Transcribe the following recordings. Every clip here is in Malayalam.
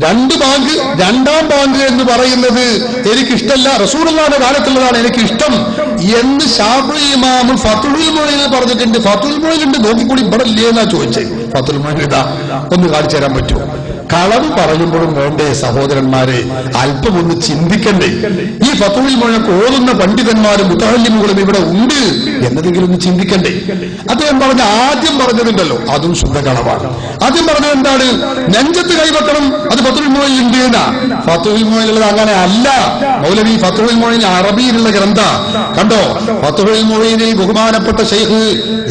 രണ്ട് ബാങ്ക്, രണ്ടാം ബാങ്ക് എന്ന് പറയുന്നത് എനിക്കിഷ്ടമല്ല, റസൂലുള്ളാഹിന്റെ കാലത്തുള്ളതാണ് എനിക്കിഷ്ടം എന്ന് ശാഫിഈ ഇമാം ഫത്ഹുൽ മുഈനിൽ പറഞ്ഞിട്ടുണ്ട്. ഫത്ഹുൽ മുഈനിലുണ്ട്, നോക്കിക്കൂടി, ഇവിടെ ഇല്ലേ എന്നാ ചോദിച്ചത്. ഫത്ഹുൽ മുഈനിൽ ഇതാ, ഒന്ന് കാണിച്ചു തരാൻ പറ്റുമോ? കളവ് പറയുമ്പോഴും വേണ്ടേ സഹോദരന്മാരെ, അല്പം ഒന്ന് ചിന്തിക്കണ്ടേ? ഈ ഫത്ഹുൽ മുഈനൊക്കെ ഓതുന്ന പണ്ഡിതന്മാരും മുതഅല്ലിമുകളും ഇവിടെ ഉണ്ട് എന്നതെങ്കിലും ഒന്ന് ചിന്തിക്കണ്ടേ? അദ്ദേഹം പറഞ്ഞ ആദ്യം പറഞ്ഞതുണ്ടല്ലോ, അതും ശുദ്ധ കളവാണ്. ആദ്യം പറഞ്ഞത് എന്താണ്? നെഞ്ചത്ത് കൈവെക്കണം, അത് ഫത്ഹുൽ മുഈനിൽ ഉണ്ട് എന്നാ. ഫത്ഹുൽ മുഈനിലുള്ളത് അങ്ങനെ അല്ല. മൗലവി ഫത്ഹുൽ മുഈൻ അറബിയിലുള്ള ഗ്രന്ഥ കണ്ടോ. ഫത്ഹുൽ മുഈനിൽ ബഹുമാനപ്പെട്ട ശൈഖ്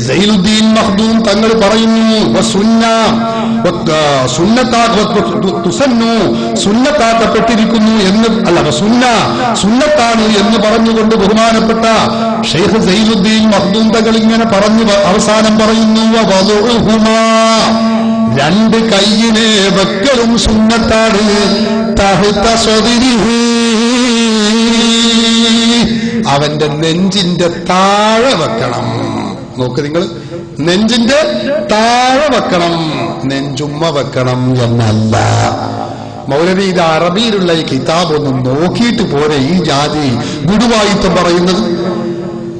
സൈനുദ്ദീൻ മഖ്ദൂം തങ്ങൾ പറയുന്നു, സുന്നത്താക്കപ്പെട്ടിരിക്കുന്നു എന്ന്, അല്ല സുന്നത്താണ് എന്ന് പറഞ്ഞുകൊണ്ട് ബഹുമാനപ്പെട്ട ശൈഖ് സൈനുദ്ദീൻ മഖ്ദൂം തങ്ങൾ ഇങ്ങനെ പറഞ്ഞു അവസാനം പറയുന്നു, രണ്ട് കയ്യിനെ വെക്കലും സുന്നത്താണ്, തഹ്ത സദ്രിഹി, അവന്റെ നെഞ്ചിന്റെ താഴെ വെക്കണം. നോക്ക് നിങ്ങൾ, നെഞ്ചിന്റെ താഴെ വെക്കണം, നെഞ്ചുമ്മ വെക്കണം എന്നല്ല. മൗലവി ഇത് അറബിയിലുള്ള ഈ കിതാബ് ഒന്ന് നോക്കിയിട്ട് പോരെ ഈ ജാതി ഗുരുവായിത്വം പറയുന്നത്.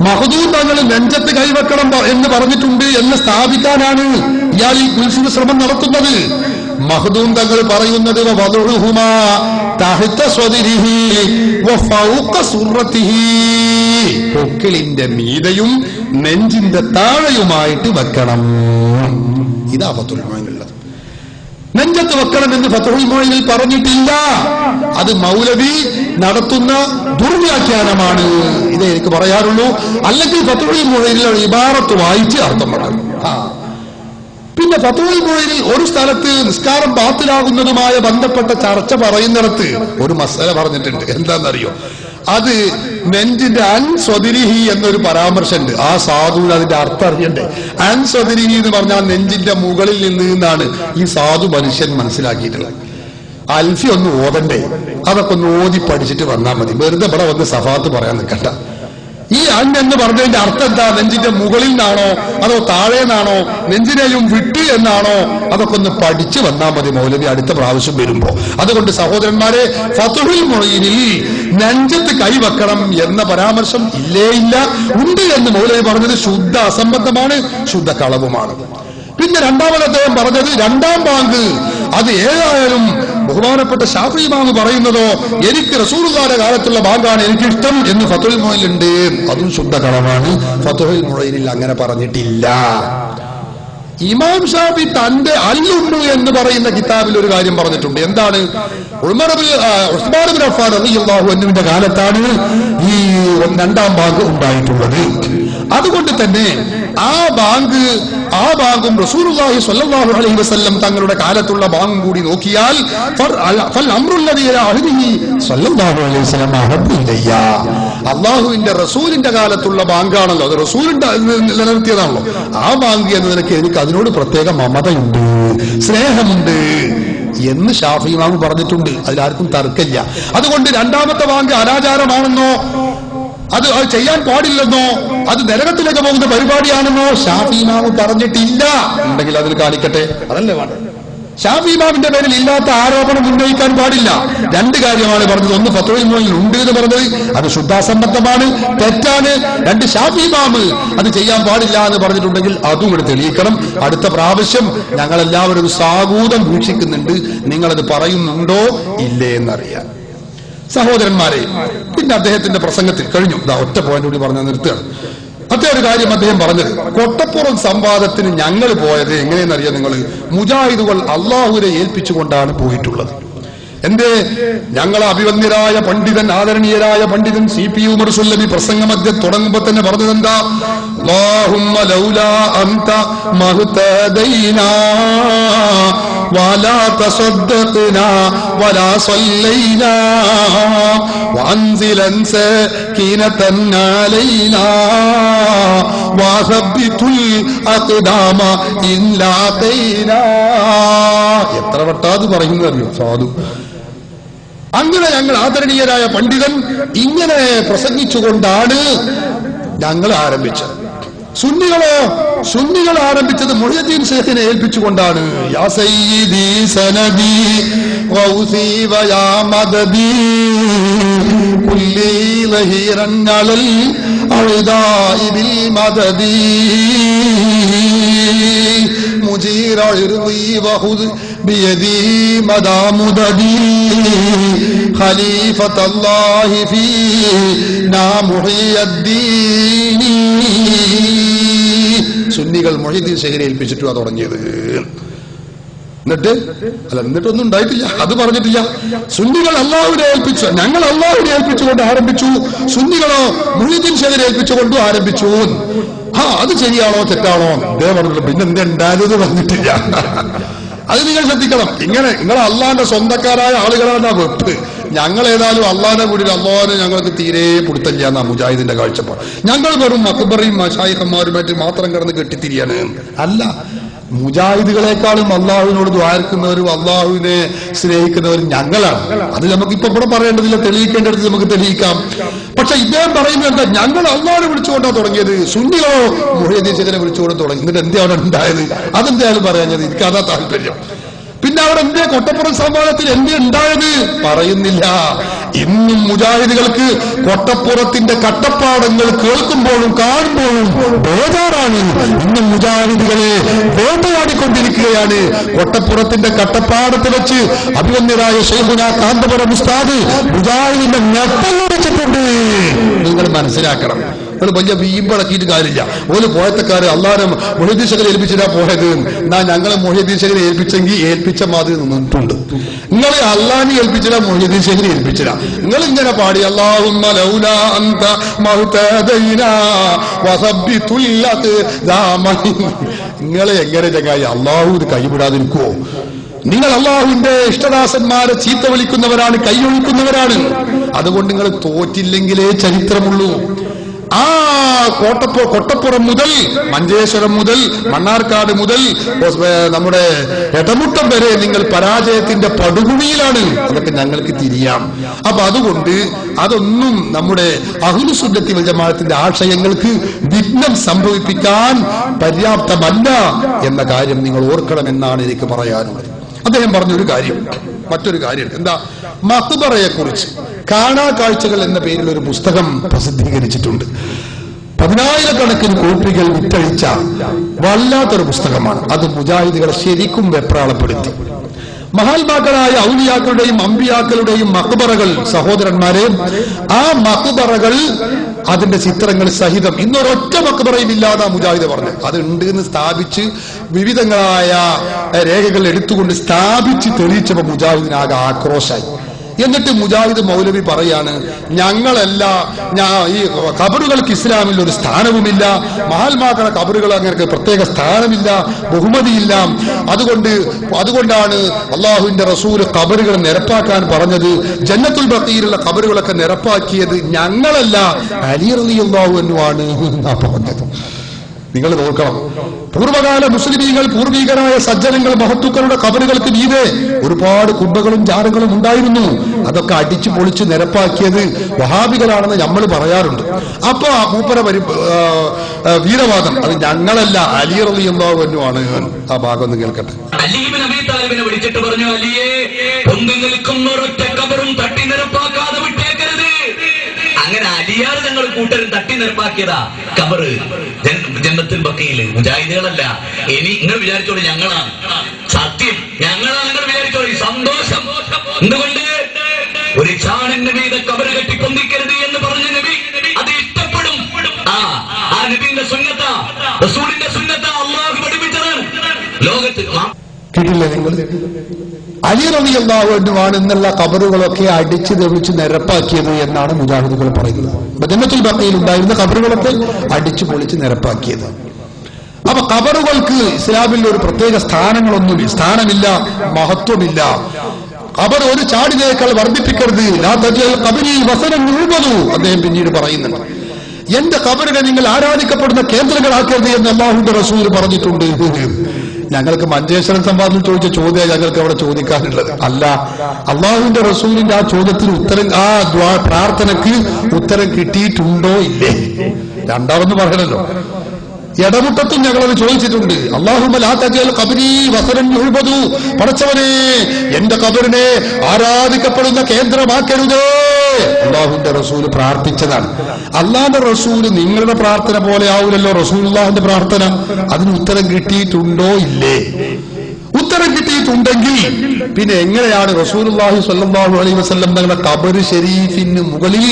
മഖ്ദൂം തങ്ങൾ നെഞ്ചത്ത് കൈവെക്കണം എന്ന് പറഞ്ഞിട്ടുണ്ട് എന്ന് സ്ഥാപിക്കാനാണ് ഇയാൾ ഈ കുൽസിത ശ്രമം നടത്തുന്നത്. മഖ്ദൂം തങ്ങൾ പറയുന്നത് വദഉഹുമാ തഹ്ത സ്വദിരിഹി വഫൗക സുറത്തിഹി, പൊക്കിളിന്റെ മീതയും നെഞ്ചിന്റെ താഴെയുമായിട്ട് വെക്കണം. ഇതാ ഫത്ഹുൽ മുഈനിലുള്ളത്. നെഞ്ചത്ത് വെക്കണം എന്ന് ഫത്ഹുൽ മുഈനിൽ പറഞ്ഞിട്ടില്ല. അത് മൗലവി നടത്തുന്ന ദുർവ്യാഖ്യാനമാണ്. ഇതേ എനിക്ക് പറയാറുള്ളൂ. അല്ലെങ്കിൽ ഫത്ഹുൽ മുഈനിൽ ഇബാറത്ത് വായിച്ച് അർത്ഥം പറയും. പിന്നെ ഫത്ഹുൽ മുഈനിൽ ഒരു സ്ഥലത്ത് നിസ്കാരം ബാത്തിലാകുന്നതുമായ ബന്ധപ്പെട്ട ചർച്ച പറയുന്നിടത്ത് ഒരു മസല പറഞ്ഞിട്ടുണ്ട്. എന്താണെന്നറിയോ? അത് നെഞ്ചിന്റെ അൻ സ്വദിരിഹി എന്നൊരു പരാമർശമുണ്ട്. ആ സാധുവിന് അതിന്റെ അർത്ഥം അറിയണ്ടേ? അൻ സ്വദിരിഹി എന്ന് പറഞ്ഞാൽ നെഞ്ചിന്റെ മുകളിൽ നിന്നാണ് ഈ സാധു മനുഷ്യൻ മനസ്സിലാക്കിയിട്ടുള്ളത്. അൽഫി ഒന്ന് ഓതണ്ടേ? അതൊക്കെ ഒന്ന് ഓതി പഠിച്ചിട്ട് വന്നാൽ മതി. വെറുതെ ഇവിടെ വന്ന് സഫാത്ത് പറയാൻ നിൽക്കണ്ട. ഈ അൻ എന്ന് പറഞ്ഞതിന്റെ അർത്ഥം എന്താ? നെഞ്ചിന്റെ മുകളിൽ നിന്നാണോ അതോ താഴെ നിന്നാണോ, നെഞ്ചിനെയും വിട്ട് എന്നാണോ? അതൊക്കെ ഒന്ന് പഠിച്ചു വന്നാൽ മതി മൗലവി അടുത്ത പ്രാവശ്യം വരുമ്പോ. അതുകൊണ്ട് സഹോദരന്മാരെ, ഫത്ഹുൽ മുഈനിൽ നെഞ്ചത്ത് കൈവെക്കണം എന്ന പരാമർശം ഇല്ലേ ഇല്ല, ഉണ്ട് എന്ന് മൗലവി പറഞ്ഞത് ശുദ്ധ അസംബന്ധമാണ്, ശുദ്ധ കളവുമാണ്. പിന്നെ രണ്ടാമത് അദ്ദേഹം പറഞ്ഞത് രണ്ടാം ബാങ്ക് അത് ഏതായാലും ബഹുമാനപ്പെട്ട ശാഫിഈ ഇമാം പറയുന്നതോ എനിക്ക് റസൂലുള്ളാഹിയുടെ കാലത്തുള്ള ബാങ്കാണ് എനിക്കിഷ്ടം എന്ന് ഫത്ഹുൽ മുഈനിലുണ്ട്. അതും ശുദ്ധ കളവാണ്. ഫത്ഹുൽ മുഈനിൽ അങ്ങനെ പറഞ്ഞിട്ടില്ല. ഇമാം ഷാഫി തന്റെ അൽ-ഉമ്മു എന്ന് പറയുന്ന കിതാബിൽ ഒരു കാര്യം പറഞ്ഞിട്ടുണ്ട്. എന്താണ്? ഉസ്മാൻ ഇബ്നു അഫ്ഫാൻ റളിയല്ലാഹു അൻഹുവിന്റെ കാലത്താണ് ഈ രണ്ടാം ബാങ്ക് ഉണ്ടായിട്ടുള്ളത്. അതുകൊണ്ട് തന്നെ ആ ബാങ്കും റസൂലുള്ളാഹി സ്വല്ലല്ലാഹു അലൈഹി വസല്ലം തങ്ങളുടെ കാലത്തുള്ള ബാങ്കും കൂടി നോക്കിയാൽ ഫൽ അംറുല്ലദീ ഇലാ അഹ്ദിഹി സ്വല്ലല്ലാഹു അലൈഹി വസല്ലം അഹബ്ബു ഇലയ്യ, അല്ലാഹുവിന്റെ റസൂലിന്റെ കാലത്തുള്ള ബാങ്കാണല്ലോ, അത് റസൂലിന്റെ നിലനിർത്തിയതാണല്ലോ. ആ ബാങ്ക് എന്ന നിലയ്ക്ക് എനിക്ക് അതിനോട് പ്രത്യേക മമതയുണ്ട്, സ്നേഹമുണ്ട് എന്ന് ശാഫിഈ ഇമാം പറഞ്ഞിട്ടുണ്ട്. അതിലാർക്കും തർക്കമില്ല. അതുകൊണ്ട് രണ്ടാമത്തെ ബാങ്ക് അനാചാരമാണെന്നോ അത് ചെയ്യാൻ പാടില്ലെന്നോ അത് നരകത്തിലേക്ക് പോകുന്ന പരിപാടിയാണെന്നോ ശാഫിഈ ഇമാം പറഞ്ഞിട്ടില്ല. ഉണ്ടെങ്കിൽ അതിൽ കാണിക്കട്ടെ, അതല്ലേ വേണ്ടത്. ശാഫിഈ ഇമാമിന്റെ പേരിൽ ഇല്ലാത്ത ആരോപണം ഉന്നയിക്കാൻ പാടില്ല. രണ്ട് കാര്യമാണ് പറഞ്ഞത്. ഒന്ന്, ഫത്ഹുൽ മുഈനിൽ ഉണ്ട് എന്ന് പറഞ്ഞത് അത് ശുദ്ധാസംബന്ധമാണ്, തെറ്റാണ്. രണ്ട്, ശാഫിഈ ഇമാം അത് ചെയ്യാൻ പാടില്ല എന്ന് പറഞ്ഞിട്ടുണ്ടെങ്കിൽ അതും ഇവിടെ തെളിയിക്കണം. അടുത്ത പ്രാവശ്യം ഞങ്ങളെല്ലാവരും സാഗൂതം വീക്ഷിക്കുന്നുണ്ട്, നിങ്ങളത് പറയുന്നുണ്ടോ ഇല്ലേ എന്നറിയാൻ. സഹോദരന്മാരെ, പിന്നെ അദ്ദേഹത്തിന്റെ പ്രസംഗത്തിൽ കഴിഞ്ഞു. ഒറ്റ പോയിന്റ് കൂടി പറഞ്ഞ് നിർത്തുകയാണ്. അദ്ദേഹം ഒരു കാര്യം അദ്ദേഹം പറഞ്ഞത്, കൊട്ടപ്പുറം സംവാദത്തിന് ഞങ്ങൾ പോയത് എങ്ങനെയെന്നറിയാം നിങ്ങൾ? മുജാഹിദുകൾ അള്ളാഹുവിനെ ഏൽപ്പിച്ചുകൊണ്ടാണ് പോയിട്ടുള്ളത്. എന്തേ? ഞങ്ങൾ അഭിവന്യരായ പണ്ഡിതൻ, ആദരണീയരായ പണ്ഡിതൻ CP ഉമർ സുല്ലമി പ്രസംഗമധ്യം തുടങ്ങുമ്പോ തന്നെ പറഞ്ഞതെന്താ? അല്ലാഹുമ്മ ലൗലാ അൻത മഹ്തദൈനാ വലാ തസദ്ദഖ്നാ വലാ സല്ലൈനാ വഅൻസിലൻ സകീനതൻ അലൈനാ വസബ്ബിതുൽ അഖ്ദാമ ഇൻ ലാഖൈനാ. എത്ര വട്ടാത് പറയുന്നറിയോ സാധു. അങ്ങനെ ഞങ്ങൾ ആദരണീയരായ പണ്ഡിതൻ ഇങ്ങനെ പ്രസംഗിച്ചുകൊണ്ടാണ് ഞങ്ങൾ ആരംഭിച്ചത്. സുന്നികളോ? സുന്നികൾ ആരംഭിച്ചത് മുഹ്യിദ്ദീൻ ശൈഖിനെ ഏൽപ്പിച്ചുകൊണ്ടാണ്. യാ സയ്യിദി സനദി ഗൗസി വയാ മദദി കുല്ലി ലഹീറൻ അലൽ അഅദാഇ ബിൽ മദദി മുജീറ ഇർദി വഖുദ് ബിയദി മദാ മുദദി ഖലീഫത്തല്ലാഹി ഫീനാ മുഹ്യിദ്ദീൻ. സുന്നികൾ മുഹ്യിദ്ദീൻ ശൈഖിനെ ഏൽപ്പിച്ചിട്ടുവാ തുടങ്ങിയത്. എന്നിട്ടൊന്നും ഉണ്ടായിട്ടില്ല, അത് പറഞ്ഞിട്ടില്ല. സുന്നികൾ അള്ളാഹുവിനെ ഏൽപ്പിച്ചു, ഞങ്ങൾ അള്ളാഹുവിനെ ഏൽപ്പിച്ചുകൊണ്ട് ആരംഭിച്ചു. സുന്നികളോ മുഹ്യിദ്ദീൻ ശൈഖിനെ ഏൽപ്പിച്ചുകൊണ്ട് ആരംഭിച്ചു. അത് ശരിയാണോ തെറ്റാണോ ഇതേ പറഞ്ഞില്ല. പിന്നെ എന്താ ഉണ്ടായത് പറഞ്ഞിട്ടില്ല. അത് നിങ്ങൾ ശ്രദ്ധിക്കണം. ഇങ്ങനെ നിങ്ങൾ അള്ളാന്റെ സ്വന്തക്കാരായ ആളുകളാണ് വെപ്പ്. ഞങ്ങൾ ഏതായാലും അള്ളാന്റെ കൂടി അള്ളാഹിനെ ഞങ്ങൾക്ക് തീരെ പിടുത്തല്ല എന്നാ മുജാഹിദിന്റെ കാഴ്ചപ്പാട്. ഞങ്ങൾ വെറും മക്ബറയും മശായിഖന്മാരുമായിട്ട് മാത്രം കിടന്ന് കെട്ടിത്തിരിയാണ്. അല്ല, മുജാഹിദുകളെക്കാളും അള്ളാഹുവിനോട് ദ്വാരക്കുന്നവരും അള്ളാഹുവിനെ സ്നേഹിക്കുന്നവരും ഞങ്ങളാണ്. അത് നമുക്കിപ്പോ ഇവിടെ പറയേണ്ടതില്ല, തെളിയിക്കേണ്ടടുത്ത് നമുക്ക് തെളിയിക്കാം. പക്ഷെ ഇദ്ദേഹം പറയുന്നത് എന്താ? ഞങ്ങൾ അള്ളാഹിനെ വിളിച്ചുകൊണ്ടാണ് തുടങ്ങിയത്, സുന്നികളോ മുഹ്യിദ്ദീൻ ശൈഖിനെ വിളിച്ചുകൊണ്ട് തുടങ്ങി. എന്നിട്ട് എന്താ അവിടെ ഉണ്ടായത്? അതെന്തായാലും പറയാഞ്ഞത്. എനിക്ക് അതാ താല്പര്യം. പിന്നെ അവിടെ എന്തേ കൊട്ടപ്പുറം സംവാദത്തിൽ എന്തേ ഉണ്ടായത് പറയുന്നില്ല. ഇന്നും മുജാഹിദുകൾക്ക് കൊട്ടപ്പുറത്തിന്റെ കട്ടപ്പാടങ്ങൾ കേൾക്കുമ്പോഴും കാണുമ്പോഴും ബേജാറാണ്. ഇന്നും മുജാഹിദുകളെ വേട്ടയാടിക്കൊണ്ടിരിക്കുകയാണ്. കൊട്ടപ്പുറത്തിന്റെ കട്ടപ്പാടത്ത് വെച്ച് അഭിമന്യരായ ശൈഖുനാ കാന്തപുരം ഉസ്താദ് മുജാഹിദിന്റെ നെട്ടലടിച്ചിട്ടുണ്ട്. നിങ്ങൾ മനസ്സിലാക്കണം. നിങ്ങൾ വലിയ വീമ്പടക്കിയിട്ട് കാര്യമില്ല. ഓല് പോയത്തക്കാര് അള്ളാഹുനെ മുഹ്യിദ്ദീൻ ശൈഖിനെ ഏൽപ്പിച്ചിട്ടാ പോയത്. എന്നാ ഞങ്ങളെ മുഹ്യിദ്ദീൻ ശൈഖിനെ ഏൽപ്പിച്ചെങ്കിൽ ഏൽപ്പിച്ച മാതിരി നിന്നിട്ടുണ്ട്. നിങ്ങളെ അള്ളാഹിനെ ഏൽപ്പിച്ചില്ല, മുഹ്യിദ്ദീൻ ശൈഖിനെ ഏൽപ്പിച്ചില്ല. നിങ്ങൾ ഇങ്ങനെ പാടി അല്ലാഹുമ്മ ലൗലാ അൻത മഹ്തദൈനാ വസബ്ബിതുൽ അഖ്ദാമി. നിങ്ങളെ എങ്ങനെ ചങ്ങായി അള്ളാഹു ഇത് കൈവിടാതിരിക്കുവോ? നിങ്ങൾ അള്ളാഹുവിന്റെ ഇഷ്ടദാസന്മാരെ ചീത്ത വിളിക്കുന്നവരാണ്, കൈയൊഴിക്കുന്നവരാണ്. അതുകൊണ്ട് നിങ്ങൾ തോറ്റില്ലെങ്കിലേ ചരിത്രമുള്ളൂ. ആ കൊട്ടപ്പുറം മുതൽ മഞ്ചേശ്വരം മുതൽ മണ്ണാർക്കാട് മുതൽ നമ്മുടെ എടമുട്ടം വരെ നിങ്ങൾ പരാജയത്തിന്റെ പടുകുഴിയിലാണ്. അതൊക്കെ ഞങ്ങൾക്ക് തിരിയാം. അപ്പൊ അതുകൊണ്ട് അതൊന്നും നമ്മുടെ അഹ്ലു സുന്നത്തി വൽ ജമാഅത്തിന്റെ ആശയങ്ങൾക്ക് വിഘ്നം സംഭവിപ്പിക്കാൻ പര്യാപ്തമല്ല എന്ന കാര്യം നിങ്ങൾ ഓർക്കണമെന്നാണ് എനിക്ക് പറയാനുള്ളത്. അദ്ദേഹം പറഞ്ഞൊരു കാര്യം, മറ്റൊരു കാര്യം എന്താ? മഖ്ബറയെ കുറിച്ച് കാണാ കാഴ്ചകൾ എന്ന പേരിൽ ഒരു പുസ്തകം പ്രസിദ്ധീകരിച്ചിട്ടുണ്ട്. 10,000 കോപ്പികൾ വിറ്റഴിച്ച വല്ലാത്തൊരു പുസ്തകമാണ്. അത് മുജാഹിദുകളെ ശരിക്കും വെപ്രാളപ്പെടുത്തി. മഹാത്മാക്കളായ ഔലിയാക്കളുടെയും അമ്പിയാക്കളുടെയും മഖ്ബറകൾ, സഹോദരന്മാരെ, ആ മഖ്ബറകൾ അതിന്റെ ചിത്രങ്ങൾ സഹിതം ഇന്നൊരൊറ്റ മഖ്ബറയും ഇല്ലാതെ മുജാഹിദ് പറഞ്ഞു. അത് ഉണ്ട് എന്ന് സ്ഥാപിച്ച് വിവിധങ്ങളായ രേഖകൾ എടുത്തുകൊണ്ട് സ്ഥാപിച്ച് തെളിയിച്ചപ്പോൾ മുജാഹിദിനാകെ ആക്രോശായി. എന്നിട്ട് മുജാഹിദ് മൗലവി പറയാണ്, ഞങ്ങളല്ല, ഈ ഖബറുകൾക്ക് ഇസ്ലാമിൽ ഒരു സ്ഥാനവുമില്ല, മഹാത്മാക്കളുടെ ഖബറുകൾ അങ്ങനെ പ്രത്യേക സ്ഥാനമില്ല, ബഹുമതിയില്ല. അതുകൊണ്ടാണ് അള്ളാഹുവിന്റെ റസൂൽ ഖബറുകൾ നിരപ്പാക്കാൻ പറഞ്ഞത്. ജന്നത്തുൽ ബഖീലുള്ള ഖബറുകളൊക്കെ നിരപ്പാക്കിയത് ഞങ്ങളല്ല, അലി റളിയല്ലാഹു അൻഹു ആണ് എന്നാ പറഞ്ഞത്. നിങ്ങൾ നോക്കണം, പൂർവ്വകാല മുസ്ലിമീങ്ങൾ, പൂർവികരായ സജ്ജനങ്ങൾ, മഹത്തുക്കളുടെ ഖബറുകൾക്ക് മീതെ ഒരുപാട് കുബ്ബകളും ജാറുകളും ഉണ്ടായിരുന്നു. അതൊക്കെ അടിച്ചു പൊളിച്ച് നിരപ്പാക്കിയത് വഹാബികളാണെന്ന് നമ്മൾ പറയാറുണ്ട്. അപ്പൊ ആ മൂപ്പര വീരവാദം അത് ഞങ്ങളല്ല, അലി റളിയല്ലാഹു അൻഹു ആണ്. ആ ഭാഗം ഒന്ന് കേൾക്കട്ടെ. അലി ഇബ്നു അബീ താലിബിനെ വിളിച്ചിട്ട് പറഞ്ഞു, അലിയെ, പൊങ്ങി നിൽക്കുന്ന ഒരൊറ്റ ഖബറും തട്ടി നിരപ്പാക്കാതെ വിട്ടേക്കരുത്. അങ്ങനെ അലിയാർ ഞങ്ങൾ കൂട്ടരും തട്ടി നിരപ്പാക്കിയതാ ഖബറ് ജന്നത്തുൽ ബഖീൽ. മുജാഹിദുകളല്ല. ഇനി നിങ്ങൾ വിചാരിച്ചോളൂ ഞങ്ങളാണ് സത്യം, ഞങ്ങളാണ് നിങ്ങൾ വിചാരിച്ചോളൂ സന്തോഷം. എന്തുകൊണ്ട്? ഒരു ചാണിന്റെ മീതെ ഖബറ് കെട്ടി പൊന്തിക്കരുത് എന്ന് പറഞ്ഞ നബി അത് ഇഷ്ടപ്പെടും. ആ നബിന്റെ സുന്നത്താ, റസൂലിന്റെ സുന്നത്താ, അല്ലാഹു പഠിപ്പിച്ചതാണ് ലോകത്ത്. കേട്ടില്ലേ നിങ്ങൾ? അലി റളിയല്ലാഹു അൻഹു ആണ് എന്നുള്ള ഖബറുകളൊക്കെ അടിച്ചു തെളിച്ച് നിരപ്പാക്കിയത് എന്നാണ് മുജാഹിദുകൾ പറയുന്നത്. ജന്നത്തുൽ ബഖീൽ ഉണ്ടായിരുന്ന ഖബറുകളൊക്കെ അടിച്ചു പൊളിച്ച് നിരപ്പാക്കിയത്. അപ്പൊ ഖബറുകൾക്ക് ഇസ്ലാമിൽ ഒരു പ്രത്യേക സ്ഥാനമില്ല, മഹത്വമില്ല. ഖബർ ഒരു ചാടിനേക്കാൾ വർദ്ധിപ്പിക്കരുത്. ലാ തജ്അൽ ഖബരി വസനൻ യുഅബദു, അദ്ദേഹം പിന്നീട് പറയുന്നുണ്ട്. എന്റെ ഖബറിനെ നിങ്ങൾ ആരാധിക്കപ്പെടുന്ന കേന്ദ്രങ്ങളാക്കരുത് എന്ന് അല്ലാഹുവിന്റെ റസൂൽ പറഞ്ഞിട്ടുണ്ട്. ഞങ്ങൾക്ക് മഞ്ചേശ്വരം സംവാദത്തിൽ ചോദിച്ച ചോദ്യം ഞങ്ങൾക്ക് അവിടെ ചോദിക്കാനുള്ളത് അല്ല. അള്ളാഹുവിന്റെ റസൂലിന്റെ ആ ചോദ്യത്തിന് ഉത്തരം, ആ പ്രാർത്ഥനയ്ക്ക് ഉത്തരം കിട്ടിയിട്ടുണ്ടോ ഇല്ലേ? രണ്ടാമെന്ന് പറയണല്ലോ. ഇടമുട്ടത്തും ഞങ്ങളത് ചോദിച്ചിട്ടുണ്ട്. അല്ലാഹുമ്മ ലാ തജൽ ഖബ്രി വസറൻ യുഅ്ബദു, പടച്ചവനെ എന്റെ ഖബറിനെ ആരാധിക്കപ്പെടുന്ന കേന്ദ്രമാക്കരുതേ. അല്ലാഹുവിന്റെ റസൂല് പ്രാർത്ഥിച്ചതാണ്. അല്ലാഹുവിന്റെ റസൂല് നിങ്ങളുടെ പ്രാർത്ഥന പോലെ ആവില്ലല്ലോ റസൂലുള്ളാഹിന്റെ പ്രാർത്ഥന. അതിന് ഉത്തരം കിട്ടിയിട്ടുണ്ടോ ഇല്ലേ? ഉത്തരം കിട്ടിയിട്ടുണ്ടെങ്കിൽ പിന്നെ എങ്ങനെയാണ് റസൂലുള്ളാഹി സ്വല്ലല്ലാഹു അലൈഹി വസല്ലം തങ്ങളുടെ ഖബർ ഷരീഫിന് മുകളിൽ